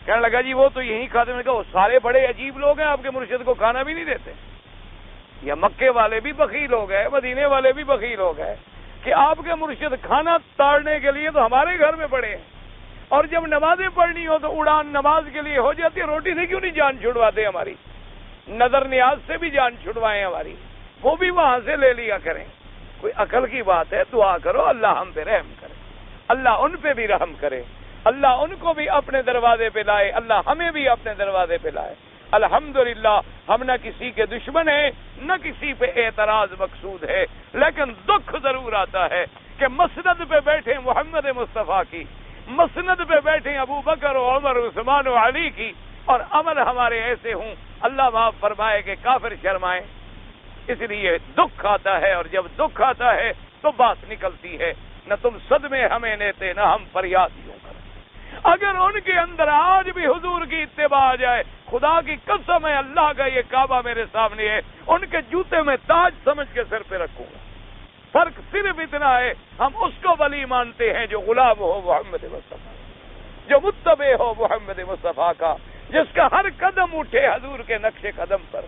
کہنے لگا جی وہ تو یہیں کھاتے ہیں۔ میں نے کہا وہ سارے بڑے عجیب لوگ ہیں، آپ کے مرشد کو کھانا بھی نہیں دیتے؟ یا مکے والے بھی بخیل ہو گئے، مدینے والے بھی بخیل ہو گئے کہ آپ کے مرشد کھانا تاڑنے کے لیے تو ہمارے گھر میں پڑے ہیں، اور جب نمازیں پڑھنی ہو تو اڑان نماز کے لیے ہو جاتی ہے، روٹی سے کیوں نہیں جان چھڑواتے ہماری؟ نظر نیاز سے بھی جان چھڑوائیں ہماری، وہ بھی وہاں سے لے لیا کریں۔ کوئی عقل کی بات ہے؟ دعا کرو اللہ ہم پہ رحم کرے، اللہ ان پہ بھی رحم کرے، اللہ ان کو بھی اپنے دروازے پہ لائے، اللہ ہمیں بھی اپنے دروازے پہ لائے۔ الحمدللہ ہم نہ کسی کے دشمن ہیں، نہ کسی پہ اعتراض مقصود ہے، لیکن دکھ ضرور آتا ہے کہ مسند پہ بیٹھے محمد مصطفیٰ کی، مسند پہ بیٹھے ابو بکر و عمر و عثمان و علی کی، اور عمل ہمارے ایسے ہوں اللہ معاف فرمائے کہ کافر شرمائیں۔ اس لیے دکھ آتا ہے، اور جب دکھ آتا ہے تو بات نکلتی ہے، نہ تم صدمے ہمیں لیتے، نہ ہم فریاد یوں کریں۔ اگر ان کے اندر آج بھی حضور کی اتباع آ جائے، خدا کی قسم ہے اللہ کا یہ کعبہ میرے سامنے ہے، ان کے جوتے میں تاج سمجھ کے سر پہ رکھوں گا۔ فرق صرف اتنا ہے، ہم اس کو ولی مانتے ہیں جو غلام ہو محمد مصطفیٰ، جو متبع ہو محمد مصطفیٰ کا، جس کا ہر قدم اٹھے حضور کے نقش قدم پر۔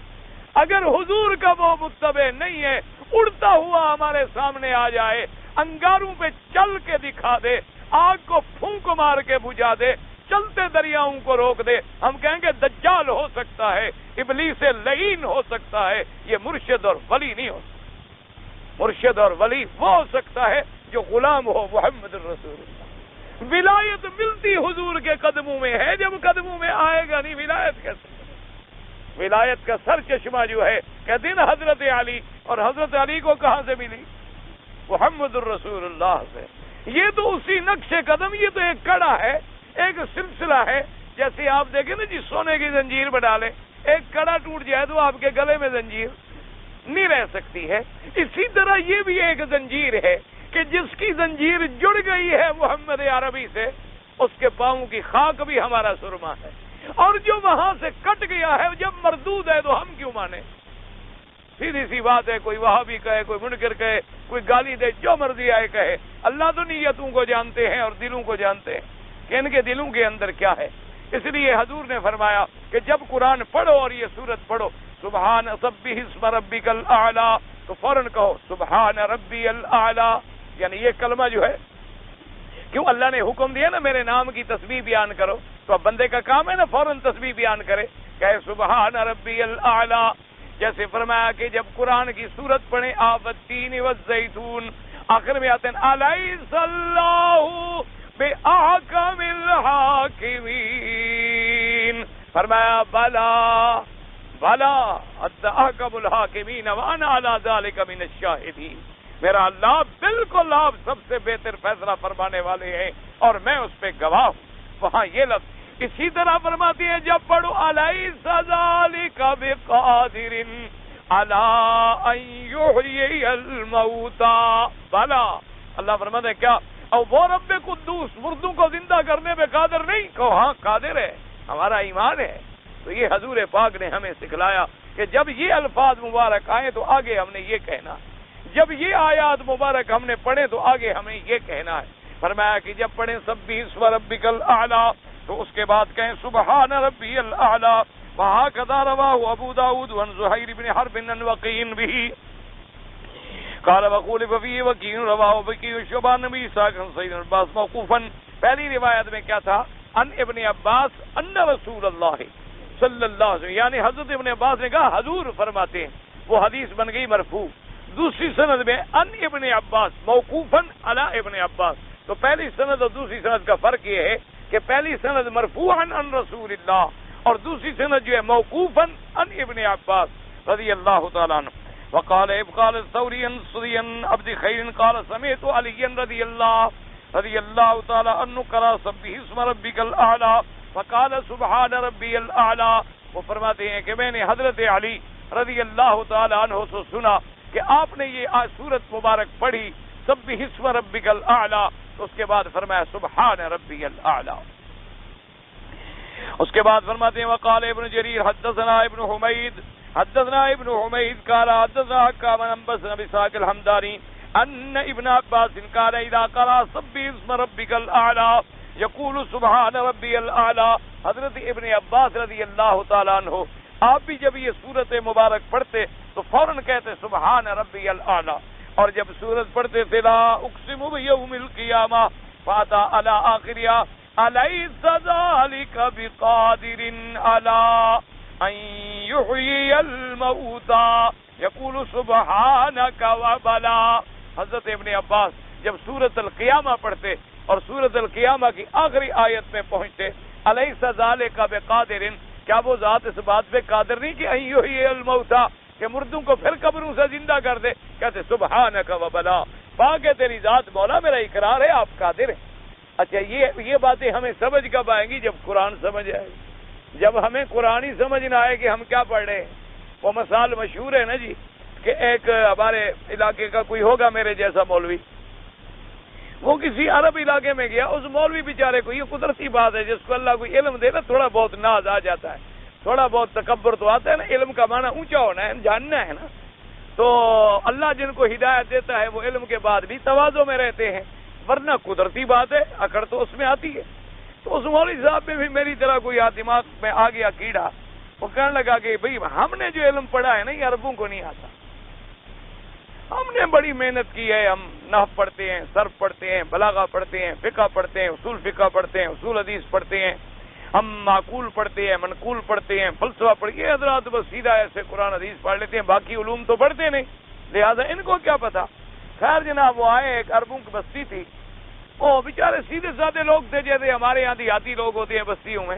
اگر حضور کا وہ متبع نہیں ہے، اڑتا ہوا ہمارے سامنے آ جائے، انگاروں پہ چل کے دکھا دے، آگ کو پھونک مار کے بجھا دے، چلتے دریاؤں کو روک دے، ہم کہیں گے دجال ہو سکتا ہے، ابلیس لعین ہو سکتا ہے، یہ مرشد اور ولی نہیں ہو سکتا۔ مرشد اور ولی وہ ہو سکتا ہے جو غلام ہو محمد الرسول اللہ۔ ولایت ملتی حضور کے قدموں میں ہے، جب قدموں میں آئے گا نہیں ولایت کیسے؟ ولایت کا سر چشمہ جو ہے کہتے ہیں نا حضرت علی، اور حضرت علی کو کہاں سے ملی؟ محمد الرسول اللہ سے۔ یہ تو اسی نقش قدم، یہ تو ایک کڑا ہے، ایک سلسلہ ہے۔ جیسے آپ دیکھیں نا جی سونے کی زنجیر بنا لیں، ایک کڑا ٹوٹ جائے تو آپ کے گلے میں زنجیر نہیں رہ سکتی ہے۔ اسی طرح یہ بھی ایک زنجیر ہے کہ جس کی زنجیر جڑ گئی ہے محمد عربی سے، اس کے پاؤں کی خاک بھی ہمارا سرما ہے، اور جو وہاں سے کٹ گیا ہے جب مردود ہے تو ہم کیوں مانیں؟ سیدھی سی بات ہے، کوئی وہابی کہے، کوئی منکر کہے، کوئی گالی دے، جو مرضی آئے کہے، اللہ تو نیتوں کو جانتے ہیں اور دلوں کو جانتے ہیں کہ ان کے دلوں کے اندر کیا ہے۔ اس لیے حضور نے فرمایا کہ جب قرآن پڑھو اور یہ سورت پڑھو، سبحان سبح اسم ربک الاعلی، تو فوراً کہو سبحان ربی الاعلی، یعنی یہ کلمہ جو ہے، کیوں اللہ نے حکم دیا نا میرے نام کی تسبیح بیان کرو، تو اب بندے کا کام ہے نا فوراً تسبیح بیان کرے، کہے سبحان ربی الاعلی۔ جیسے فرمایا کہ جب قرآن کی سورت پڑھیں آپ والتین والزیتون، آخر میں آتے ہیں الیس اللہ بأحکم الحاکمین، فرمایا بلا بلا احکم الحاکمین وانا علی ذلک من الشاہدین، میرا اللہ بالکل آپ سب سے بہتر فیصلہ فرمانے والے ہیں اور میں اس پہ گواہ ہوں۔ وہاں یہ لفظ اسی طرح فرماتی ہے جب پڑھو الیس ذلک بقادر علی ان یحیی الموتى، بلا اللہ فرماتے ہیں کیا اور وہ رب قدوس مردوں کو زندہ کرنے پہ قادر نہیں؟ کہو ہاں قادر ہے، ہمارا ایمان ہے۔ تو یہ حضور پاک نے ہمیں سکھلایا کہ جب یہ الفاظ مبارک آئیں تو آگے ہم نے یہ کہنا ہے، جب یہ آیات مبارک ہم نے پڑھے تو آگے ہمیں یہ کہنا ہے۔ فرمایا کہ جب پڑھیں سبح اسم ربک الاعلی تو اس کے بعد کہیں سبحان ربی الاعلی، وہکذا رواہ ابو داؤد عن زہیر بن حرب عن وقیع به قال وخولف فيه وكيع رواه وكيع شعبہ نبی اسحاق سعید عباس موقوفا. پہلی روایت میں کیا تھا؟ ان ابن عباس ان رسول اللہ صلی اللہ علیہ وسلم، یعنی حضرت ابن عباس نے کہا حضور فرماتے ہیں، وہ حدیث بن گئی مرفوع. دوسری سند میں ان ابن عباس موقوفا علی ابن عباس. تو پہلی سند اور دوسری سند کا فرق یہ ہے کہ پہلی سند مرفوعا عن رسول اللہ اور دوسری سند جو ہے موقوفا عن ابن عباس رضی اللہ تعالیٰ عنہ. وقال ابقال الثوری عن صدی عن عبد خیر قال سمعت علی رضی اللہ تعالیٰ عنہ قرأ سبح اسم ربک الاعلی فقال سبحان ربی الاعلی. وہ فرماتے ہیں کہ میں نے حضرت علی رضی اللہ تعالیٰ عنہ سے سنا کہ آپ نے یہ سورت مبارک پڑھی سبح اسم ربک الاعلی، تو اس کے بعد فرمایا سبحان ربی الاعلی. اس کے بعد فرماتے ہیں وقال ابن جریر حدثنا ابن حمید قال حدثنا حکام انبأنا بساق الحمدانی ان ابن عباس قال اذا قرأ سبح اسم ربک الاعلی یقول سبحان ربی الاعلی. حضرت ابن عباس رضی اللہ تعالیٰ عنہ آپ بھی جب یہ سورت مبارک پڑھتے تو فوراً کہتے سبحان ربی الاعلی، اور جب سورت پڑھتے تھے لا اقسم بیوم القیامہ فاتا علی آخریہ الیس ذلک بقادر علی ان یحیی الموتى یقول سبحانک وبلا. حضرت ابن عباس جب سورت القیامہ پڑھتے اور سورت القیامہ کی آخری آیت میں پہنچتے الیس ذلک بقادر، کیا وہ ذات اس بات پہ قادر نہیں کہ ان یحیی الموتى، کہ مردوں کو پھر قبروں سے زندہ کر دے؟ کہتے سبحانک وبلا، پاک ہے تیری ذات مولا، میرا اقرار ہے آپ قادر ہیں. اچھا یہ باتیں ہمیں سمجھ کب آئیں گی؟ جب قرآن سمجھ آئے گی. جب ہمیں قرآن ہی سمجھ نہ آئے کہ ہم کیا پڑھ رہے ہیں. وہ مثال مشہور ہے نا جی، کہ ایک ہمارے علاقے کا کوئی ہوگا میرے جیسا مولوی، وہ کسی عرب علاقے میں گیا. اس مولوی بیچارے کو، یہ قدرتی بات ہے، جس کو اللہ کو علم دے نا تھوڑا بہت ناز آ جاتا ہے، تھوڑا بہت تکبر تو آتا ہے نا. علم کا معنی اونچا ہونا ہے، جاننا ہے نا. تو اللہ جن کو ہدایت دیتا ہے وہ علم کے بعد بھی تواضع میں رہتے ہیں، ورنہ قدرتی بات ہے، اکڑ تو اس میں آتی ہے. تو اس مولوی صاحب میں بھی میری طرح کوئی دماغ میں آ گیا کیڑا. وہ کہنے لگا کہ بھئی ہم نے جو علم پڑھا ہے نا یہ عربوں کو نہیں آتا. ہم نے بڑی محنت کی ہے، ہم نحو پڑھتے ہیں، صرف پڑھتے ہیں، بلاغہ پڑھتے ہیں، فقہ پڑھتے ہیں، اصول فقہ پڑھتے ہیں، اصول حدیث پڑھتے ہیں، ہم معقول پڑھتے ہیں، منقول پڑھتے ہیں، فلسفہ پڑھتے ہیں. حضرات بس سیدھا ایسے قرآن حدیث پڑھ لیتے ہیں، باقی علوم تو پڑھتے نہیں، لہذا ان کو کیا پتا. خیر جناب وہ آئے، ایک عربوں کی بستی تھی، وہ بیچارے سیدھے سادے لوگ تھے جیسے ہمارے یہاں دیہاتی لوگ ہوتے ہیں بستیوں میں.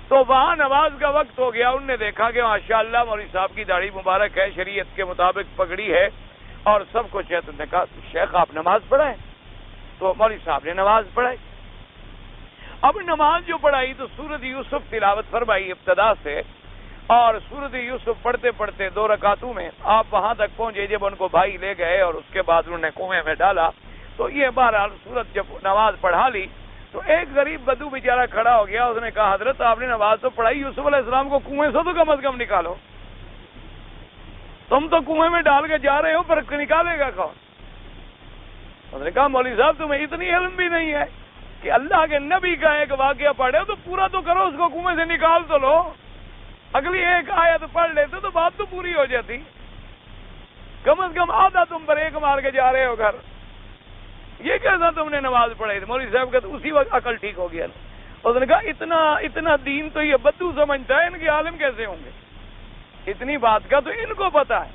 تو وہاں نماز کا وقت ہو گیا. انہوں نے دیکھا کہ ماشاءاللہ مولوی صاحب کی داڑھی مبارک ہے، شریعت کے مطابق پگڑی ہے اور سب کچھ ہے. تو نے کہا شیخ آپ نماز پڑھائیں. تو مولوی صاحب نے نماز پڑھائی. اب نماز جو پڑھائی تو سورۃ یوسف تلاوت فرمائی ابتدا سے، اور سورۃ یوسف پڑھتے پڑھتے 2 رکعتوں میں آپ وہاں تک پہنچے جب ان کو بھائی لے گئے اور اس کے بعد انہوں نے کنویں میں ڈالا. تو یہ بہرحال سورت جب نماز پڑھا لی تو ایک غریب بدو بیچارہ کھڑا ہو گیا. اس نے کہا حضرت آپ نے نماز تو پڑھائی، یوسف علیہ السلام کو کنویں سے تو کم از کم نکالو. تم تو کنویں میں ڈال کے جا رہے ہو، پر نکالے گا کون؟ اس نے کہا مولوی صاحب تمہیں اتنی علم بھی نہیں ہے کہ اللہ کے نبی کا ایک واقعہ پڑھے تو پورا تو کرو، اس کو کنویں سے نکال تو لو. اگلی ایک آیت پڑھ لیتے تو بات تو پوری ہو جاتی. کم از کم آدھا تم بریک مار کے جا رہے ہو گھر. یہ کیسا تم نے نماز پڑھائی تھی؟ مولوی صاحب کا تو اسی وقت عقل ٹھیک ہو گیا. اس نے کہا اتنا دین تو یہ بدو سمجھتا ہے، ان کے عالم کیسے ہوں گے؟ اتنی بات کا تو ان کو پتا ہے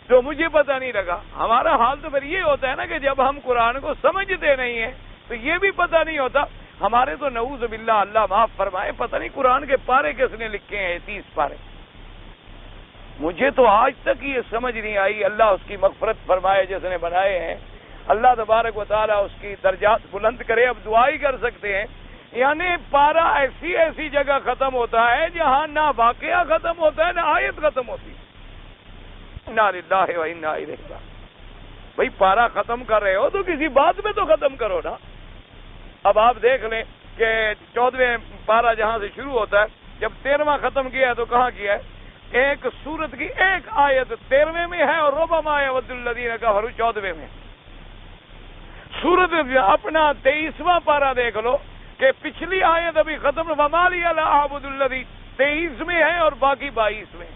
جو مجھے پتا نہیں لگا. ہمارا حال تو پھر یہ ہوتا ہے نا کہ جب ہم قرآن کو سمجھتے نہیں ہیں تو یہ بھی پتا نہیں ہوتا. ہمارے تو نعوذ باللہ اللہ معاف فرمائے، پتہ نہیں قرآن کے پارے کس نے لکھے ہیں، 30 پارے. مجھے تو آج تک یہ سمجھ نہیں آئی. اللہ اس کی مغفرت فرمائے جس نے بنائے ہیں. اللہ تبارک و تعالیٰ اس کی درجات بلند کرے. اب دعا ہی کر سکتے ہیں. یعنی پارا ایسی جگہ ختم ہوتا ہے جہاں نہ واقعہ ختم ہوتا ہے نہ آیت ختم ہوتی ہے. انا للہ و انا الیہ راجعون. بھائی پارا ختم کر رہے ہو تو کسی بات میں تو ختم کرو نا. اب آپ دیکھ لیں کہ 14واں پارا جہاں سے شروع ہوتا ہے، جب 13واں ختم کیا ہے تو کہاں کیا ہے؟ ایک سورت کی ایک آیت 13ویں میں ہے اور ربما یود الذین کفروا 14ویں میں. سورت اپنا 23واں پارا دیکھ لو کہ پچھلی آیت ابھی ختم وما لی لا اعبد الذی 23 میں ہے اور باقی 22 میں.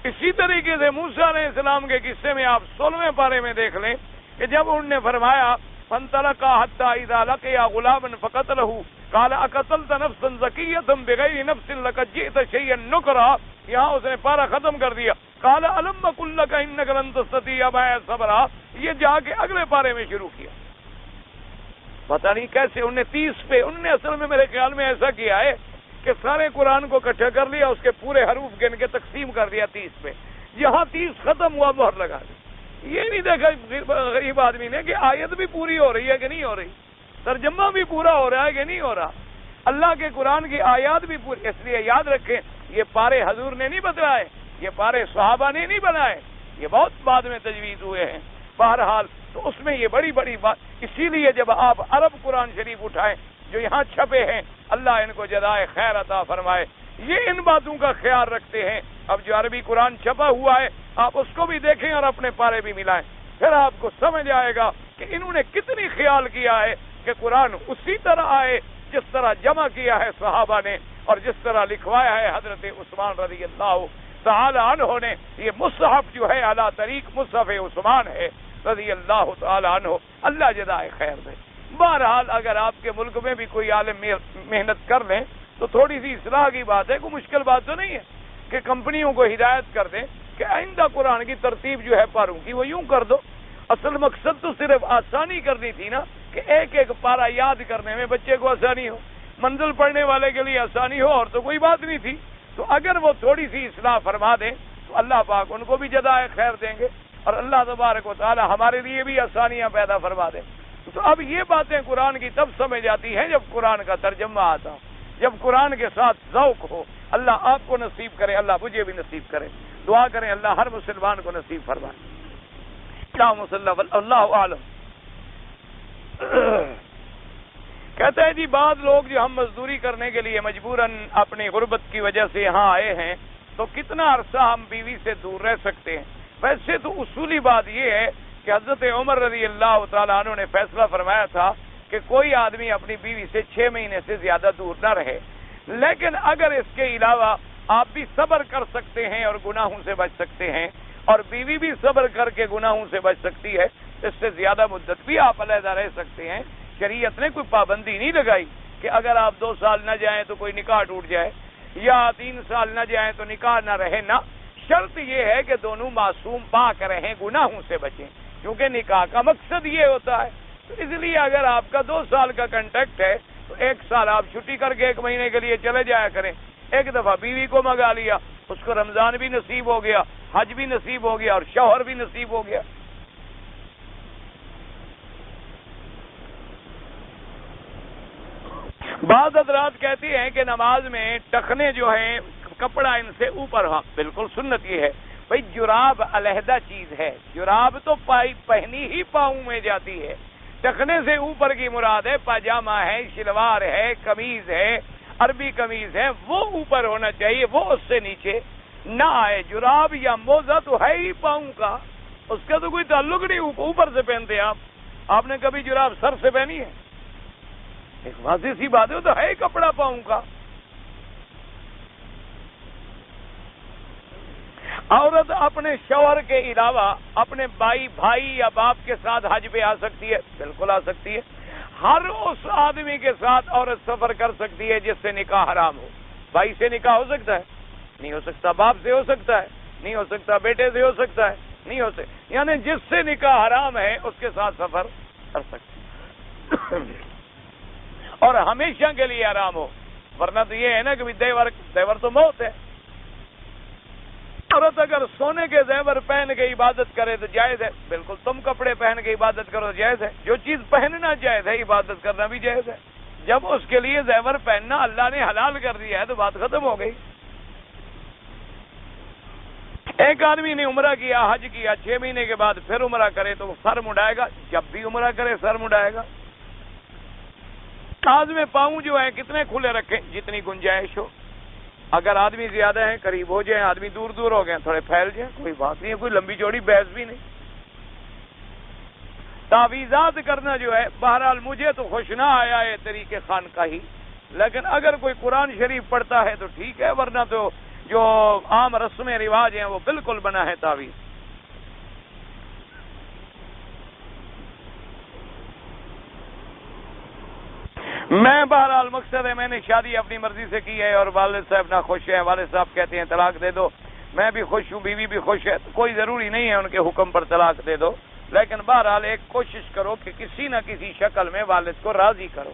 اسی طریقے سے موسیٰ علیہ السلام کے قصے میں آپ 16ویں پارے میں دیکھ لیں کہ جب انہوں نے فرمایا فانطلقا حتى اذا لقيا غلاما فقتله قال اقتلت نفسا زكية بغير نفس لقد جئت شيئا نكرا، یہاں اس نے پارا ختم کر دیا. قال الم قل لك انك لن تستطيع معي صبرا، یہ جا کے اگلے پارے میں شروع کیا. پتہ نہیں کیسے انہوں نے 30 پہ، انہوں نے اصل میں میرے خیال میں ایسا کیا ہے کہ سارے قرآن کو اکٹھا کر لیا، اس کے پورے حروف گن کے تقسیم کر دیا 30 پہ، جہاں 30 ختم ہوا مہر لگا دی. یہ نہیں دیکھا غریب آدمی نے کہ آیت بھی پوری ہو رہی ہے کہ نہیں ہو رہی، ترجمہ بھی پورا ہو رہا ہے کہ نہیں ہو رہا، اللہ کے قرآن کی آیات بھی پوری. اس لیے یاد رکھیں یہ پارے حضور نے نہیں بتلائے، یہ پارے صحابہ نے نہیں بنائے، یہ بہت بعد میں تجویز ہوئے ہیں. بہرحال تو اس میں یہ بڑی بڑی بات، اسی لیے جب آپ عرب قرآن شریف اٹھائیں جو یہاں چھپے ہیں، اللہ ان کو جزائے خیر عطا فرمائے، یہ ان باتوں کا خیال رکھتے ہیں. اب جو عربی قرآن چھپا ہوا ہے آپ اس کو بھی دیکھیں اور اپنے پارے بھی ملائیں، پھر آپ کو سمجھ آئے گا کہ انہوں نے کتنی خیال کیا ہے کہ قرآن اسی طرح آئے جس طرح جمع کیا ہے صحابہ نے اور جس طرح لکھوایا ہے حضرت عثمان رضی اللہ تعالی عنہ نے. یہ مصحف جو ہے اعلیٰ طریق مصحف عثمان ہے رضی اللہ تعالی عنہ، اللہ جزائے خیر دے. بہرحال اگر آپ کے ملک میں بھی کوئی عالم محنت کر لیں تو تھوڑی سی اصلاح کی بات ہے، کوئی مشکل بات تو نہیں ہے کہ کمپنیوں کو ہدایت کر دیں کہ آئندہ قرآن کی ترتیب جو ہے پاروں کی وہ یوں کر دو. اصل مقصد تو صرف آسانی کرنی تھی نا کہ ایک ایک پارا یاد کرنے میں بچے کو آسانی ہو، منزل پڑھنے والے کے لیے آسانی ہو، اور تو کوئی بات نہیں تھی. تو اگر وہ تھوڑی سی اصلاح فرما دیں تو اللہ پاک ان کو بھی جزائے خیر دیں گے اور اللہ تبارک و تعالی ہمارے لیے بھی آسانیاں پیدا فرما دیں. تو اب یہ باتیں قرآن کی تب سمجھ آتی ہیں جب قرآن کا ترجمہ آتا ہو، جب قرآن کے ساتھ ذوق ہو. اللہ آپ کو نصیب کرے، اللہ مجھے بھی نصیب کرے. دعا کریں اللہ ہر مسلمان کو نصیب فرمائے. اللہ عالم. کہتا ہے جی بعض لوگ جو ہم مزدوری کرنے کے لیے مجبوراً اپنی غربت کی وجہ سے یہاں آئے ہیں تو کتنا عرصہ ہم بیوی سے دور رہ سکتے ہیں؟ ویسے تو اصولی بات یہ ہے کہ حضرت عمر رضی اللہ تعالیٰ عنہ نے فیصلہ فرمایا تھا کہ کوئی آدمی اپنی بیوی سے 6 مہینے سے زیادہ دور نہ رہے. لیکن اگر اس کے علاوہ آپ بھی صبر کر سکتے ہیں اور گناہوں سے بچ سکتے ہیں اور بیوی بھی صبر کر کے گناہوں سے بچ سکتی ہے، اس سے زیادہ مدت بھی آپ علیحدہ رہ سکتے ہیں. شریعت نے کوئی پابندی نہیں لگائی کہ اگر آپ 2 سال نہ جائیں تو کوئی نکاح ٹوٹ جائے یا 3 سال نہ جائیں تو نکاح نہ رہے. نہ، شرط یہ ہے کہ دونوں معصوم پاک رہیں، گناہوں سے بچیں، کیونکہ نکاح کا مقصد یہ ہوتا ہے. تو اس لیے اگر آپ کا 2 سال کا کنٹیکٹ ہے تو 1 سال آپ چھٹی کر کے 1 مہینے کے لیے چلے جایا کریں. ایک دفعہ بیوی کو منگا لیا، اس کو رمضان بھی نصیب ہو گیا، حج بھی نصیب ہو گیا اور شوہر بھی نصیب ہو گیا. بعض حضرات کہتے ہیں کہ نماز میں ٹخنے جو ہیں کپڑا ان سے اوپر ہو. بالکل سنت یہ ہے بھائی، جراب علیحدہ چیز ہے، جراب تو پہنی ہی پاؤں میں جاتی ہے. ٹخنے سے اوپر کی مراد ہے پاجامہ ہے، شلوار ہے، قمیض ہے، عربی قمیض ہے، وہ اوپر ہونا چاہیے، وہ اس سے نیچے نہ آئے. جراب یا موزہ تو ہے ہی پاؤں کا، اس کا تو کوئی تعلق نہیں اوپر سے پہنتے. آپ نے کبھی جراب سر سے پہنی ہے؟ ایک واضح سی بات ہے، تو ہے کپڑا پاؤں کا. عورت اپنے شوہر کے علاوہ اپنے بھائی یا باپ کے ساتھ حج پہ آ سکتی ہے؟ بالکل آ سکتی ہے. ہر اس آدمی کے ساتھ عورت سفر کر سکتی ہے جس سے نکاح حرام ہو. بھائی سے نکاح ہو سکتا ہے؟ نہیں ہو سکتا. باپ سے ہو سکتا ہے؟ نہیں ہو سکتا. بیٹے سے ہو سکتا ہے؟ نہیں ہو سکتا. یعنی جس سے نکاح حرام ہے اس کے ساتھ سفر کر سکتے اور ہمیشہ کے لیے حرام ہو. ورنہ تو یہ ہے نا کہ دیور تو موت ہے. عورت اگر سونے کے زیور پہن کے عبادت کرے تو جائز ہے. بالکل تم کپڑے پہن کے عبادت کرو تو جائز ہے. جو چیز پہننا جائز ہے عبادت کرنا بھی جائز ہے. جب اس کے لیے زیور پہننا اللہ نے حلال کر دیا ہے تو بات ختم ہو گئی. ایک آدمی نے عمرہ کیا، حج کیا، 6 مہینے کے بعد پھر عمرہ کرے تو وہ سر مڈائے گا؟ جب بھی عمرہ کرے سر مڈائے گا. کاز میں پاؤں جو ہیں کتنے کھلے رکھیں؟ جتنی گنجائش ہو. اگر آدمی زیادہ ہیں قریب ہو جائیں، آدمی دور دور ہو گئے تھوڑے پھیل جائیں، کوئی بات نہیں ہے، کوئی لمبی چوڑی بحث بھی نہیں. تعویذات کرنا جو ہے، بہرحال مجھے تو خوش نہ آیا ہے طریقے خان کا ہی، لیکن اگر کوئی قرآن شریف پڑھتا ہے تو ٹھیک ہے، ورنہ تو جو عام رسم رواج ہیں وہ بالکل بنا ہے تعویذ۔ میں بہرحال مقصد ہے، میں نے شادی اپنی مرضی سے کی ہے اور والد صاحب نہ خوش ہیں، والد صاحب کہتے ہیں طلاق دے دو، میں بھی خوش ہوں، بیوی بھی خوش ہے، کوئی ضروری نہیں ہے ان کے حکم پر طلاق دے دو، لیکن بہرحال ایک کوشش کرو کہ کسی نہ کسی شکل میں والد کو راضی کرو،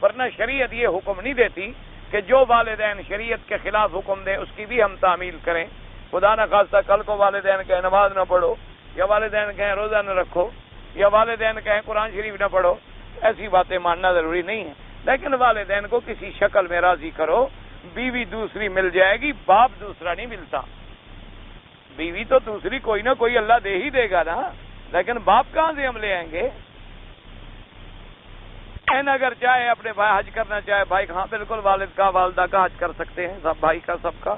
ورنہ شریعت یہ حکم نہیں دیتی کہ جو والدین شریعت کے خلاف حکم دیں اس کی بھی ہم تعمیل کریں۔ خدا نہ خواستہ کل کو والدین کہیں نماز نہ پڑھو، یا والدین کہیں روزہ نہ رکھو، یا والدین کہیں قرآن شریف نہ پڑھو، ایسی باتیں ماننا ضروری نہیں ہے، لیکن والدین کو کسی شکل میں راضی کرو۔ بیوی دوسری مل جائے گی، باپ دوسرا نہیں ملتا، بیوی تو دوسری کوئی نہ کوئی اللہ دے ہی دے گا نا، لیکن باپ کہاں سے ہم لے آئیں گے؟ اگر چاہے اپنے بھائی حج کرنا چاہے بھائی، ہاں بالکل والد کا والدہ کا حج کر سکتے ہیں، سب بھائی کا سب کا۔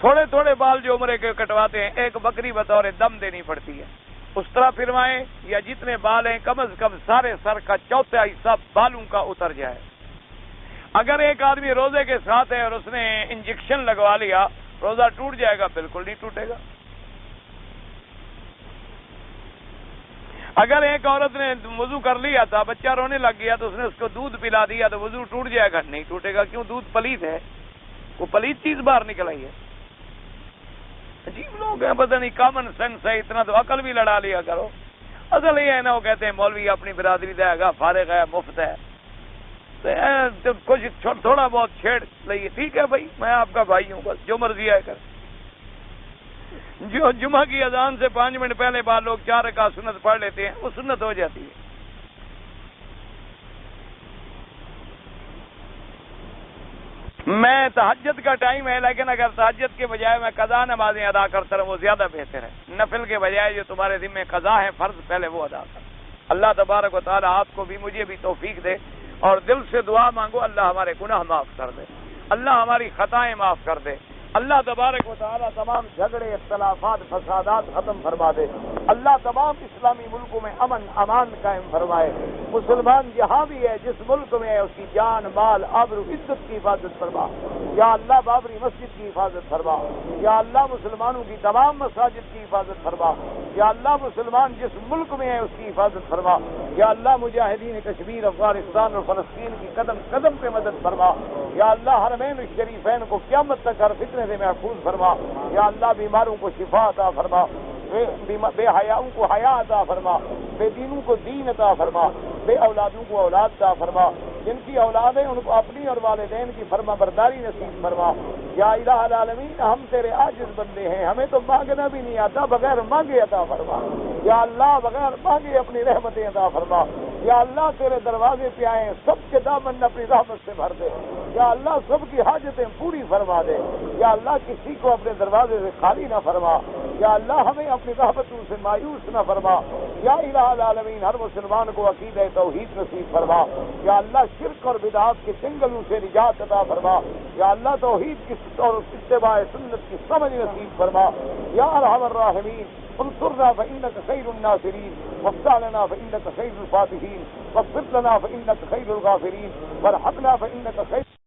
تھوڑے تھوڑے بال جو عمرے کے کٹواتے ہیں ایک بکری بطور دم دینی پڑتی ہے، اس طرح پھروائیں، یا جتنے بال ہیں کم از کم سارے سر کا چوتھا حصہ بالوں کا اتر جائے۔ اگر ایک آدمی روزے کے ساتھ ہے اور اس نے انجیکشن لگوا لیا، روزہ ٹوٹ جائے گا؟ بالکل نہیں ٹوٹے گا۔ اگر ایک عورت نے وضو کر لیا تھا، بچہ رونے لگ گیا تو اس نے اس کو دودھ پلا دیا تو وضو ٹوٹ جائے گا؟ نہیں ٹوٹے گا، کیوں؟ دودھ پلیت ہے، وہ پلیت چیز باہر نکل آئی ہے۔ عجیب لوگ ہیں، پتہ نہیں کامن سینس ہے، اتنا تو عقل بھی لڑا لیا کرو۔ اصل یہ ہے نا، وہ کہتے ہیں مولوی اپنی برادری دے گا، فارغ ہے، مفت ہے، تو کچھ تھوڑا بہت چھیڑ لئیے، ٹھیک ہے بھائی، میں آپ کا بھائی ہوں، بس جو مرضی ہے کر۔ جو جمعہ کی اذان سے 5 منٹ پہلے بعد لوگ 4 رکعت سنت پڑھ لیتے ہیں، وہ سنت ہو جاتی ہے۔ میں تہجد کا ٹائم ہے، لیکن اگر تہجد کے بجائے میں قضا نمازیں ادا کرتا رہوں وہ زیادہ بہتر ہے، نفل کے بجائے جو تمہارے ذمہ قضا ہے فرض پہلے وہ ادا کر۔ اللہ تبارک و تعالی آپ کو بھی مجھے بھی توفیق دے، اور دل سے دعا مانگو اللہ ہمارے گناہ معاف کر دے، اللہ ہماری خطائیں معاف کر دے، اللہ تبارک و تعالی تمام جھگڑے اختلافات فسادات ختم فرما دے، اللہ تمام اسلامی ملکوں میں امن امان قائم فرمائے، مسلمان جہاں بھی ہے جس ملک میں ہے اس کی جان مال آبرو عزت کی حفاظت فرما، یا اللہ بابری مسجد کی حفاظت فرما، یا اللہ مسلمانوں کی تمام مساجد کی حفاظت فرما، یا اللہ مسلمان جس ملک میں ہے اس کی حفاظت فرما، یا اللہ مجاہدین کشمیر افغانستان اور فلسطین کی قدم قدم پہ مدد فرما، یا اللہ حرمین الشریفین کو قیامت تک ہر فتنے سے محفوظ فرما، یا اللہ بیماروں کو شفا عطا فرما، بے حیاؤں کو حیا عطا فرما، بے دینوں کو دین عطا فرما، بے اولادوں کو اولاد عطا فرما، جن کی اولاد ہیں ان کو اپنی اور والدین کی فرما برداری نصیب فرما، یا الہ العالمین ہم تیرے عاجز بندے ہیں، ہمیں تو مانگنا بھی نہیں آتا، بغیر مانگے عطا فرما، یا اللہ بغیر مانگے اپنی رحمتیں عطا فرما، یا اللہ تیرے دروازے پہ آئے سب کے دامن اپنی رحمت سے بھر دے، یا اللہ سب کی حاجتیں پوری فرما دے، یا اللہ کسی کو اپنے دروازے سے خالی نہ فرما، یا اللہ ہمیں اپنی رحمتوں سے مایوس نہ فرما، یا الہ العالمین ہر مسلمان کو عقیدہ توحید نصیب فرما، یا اللہ شرک اور بدعات کے چنگلوں سے نجات عطا فرما، یا اللہ توحید کی اور اتباع سنت کی سمجھ نصیب فرما، یا ارحم الراحمین انصرنا فإنك خير الناصرين، وافتح لنا فإنك خير الفاتحين، واغفر لنا فإنك خير الغافرين، وارحمنا فإنك خير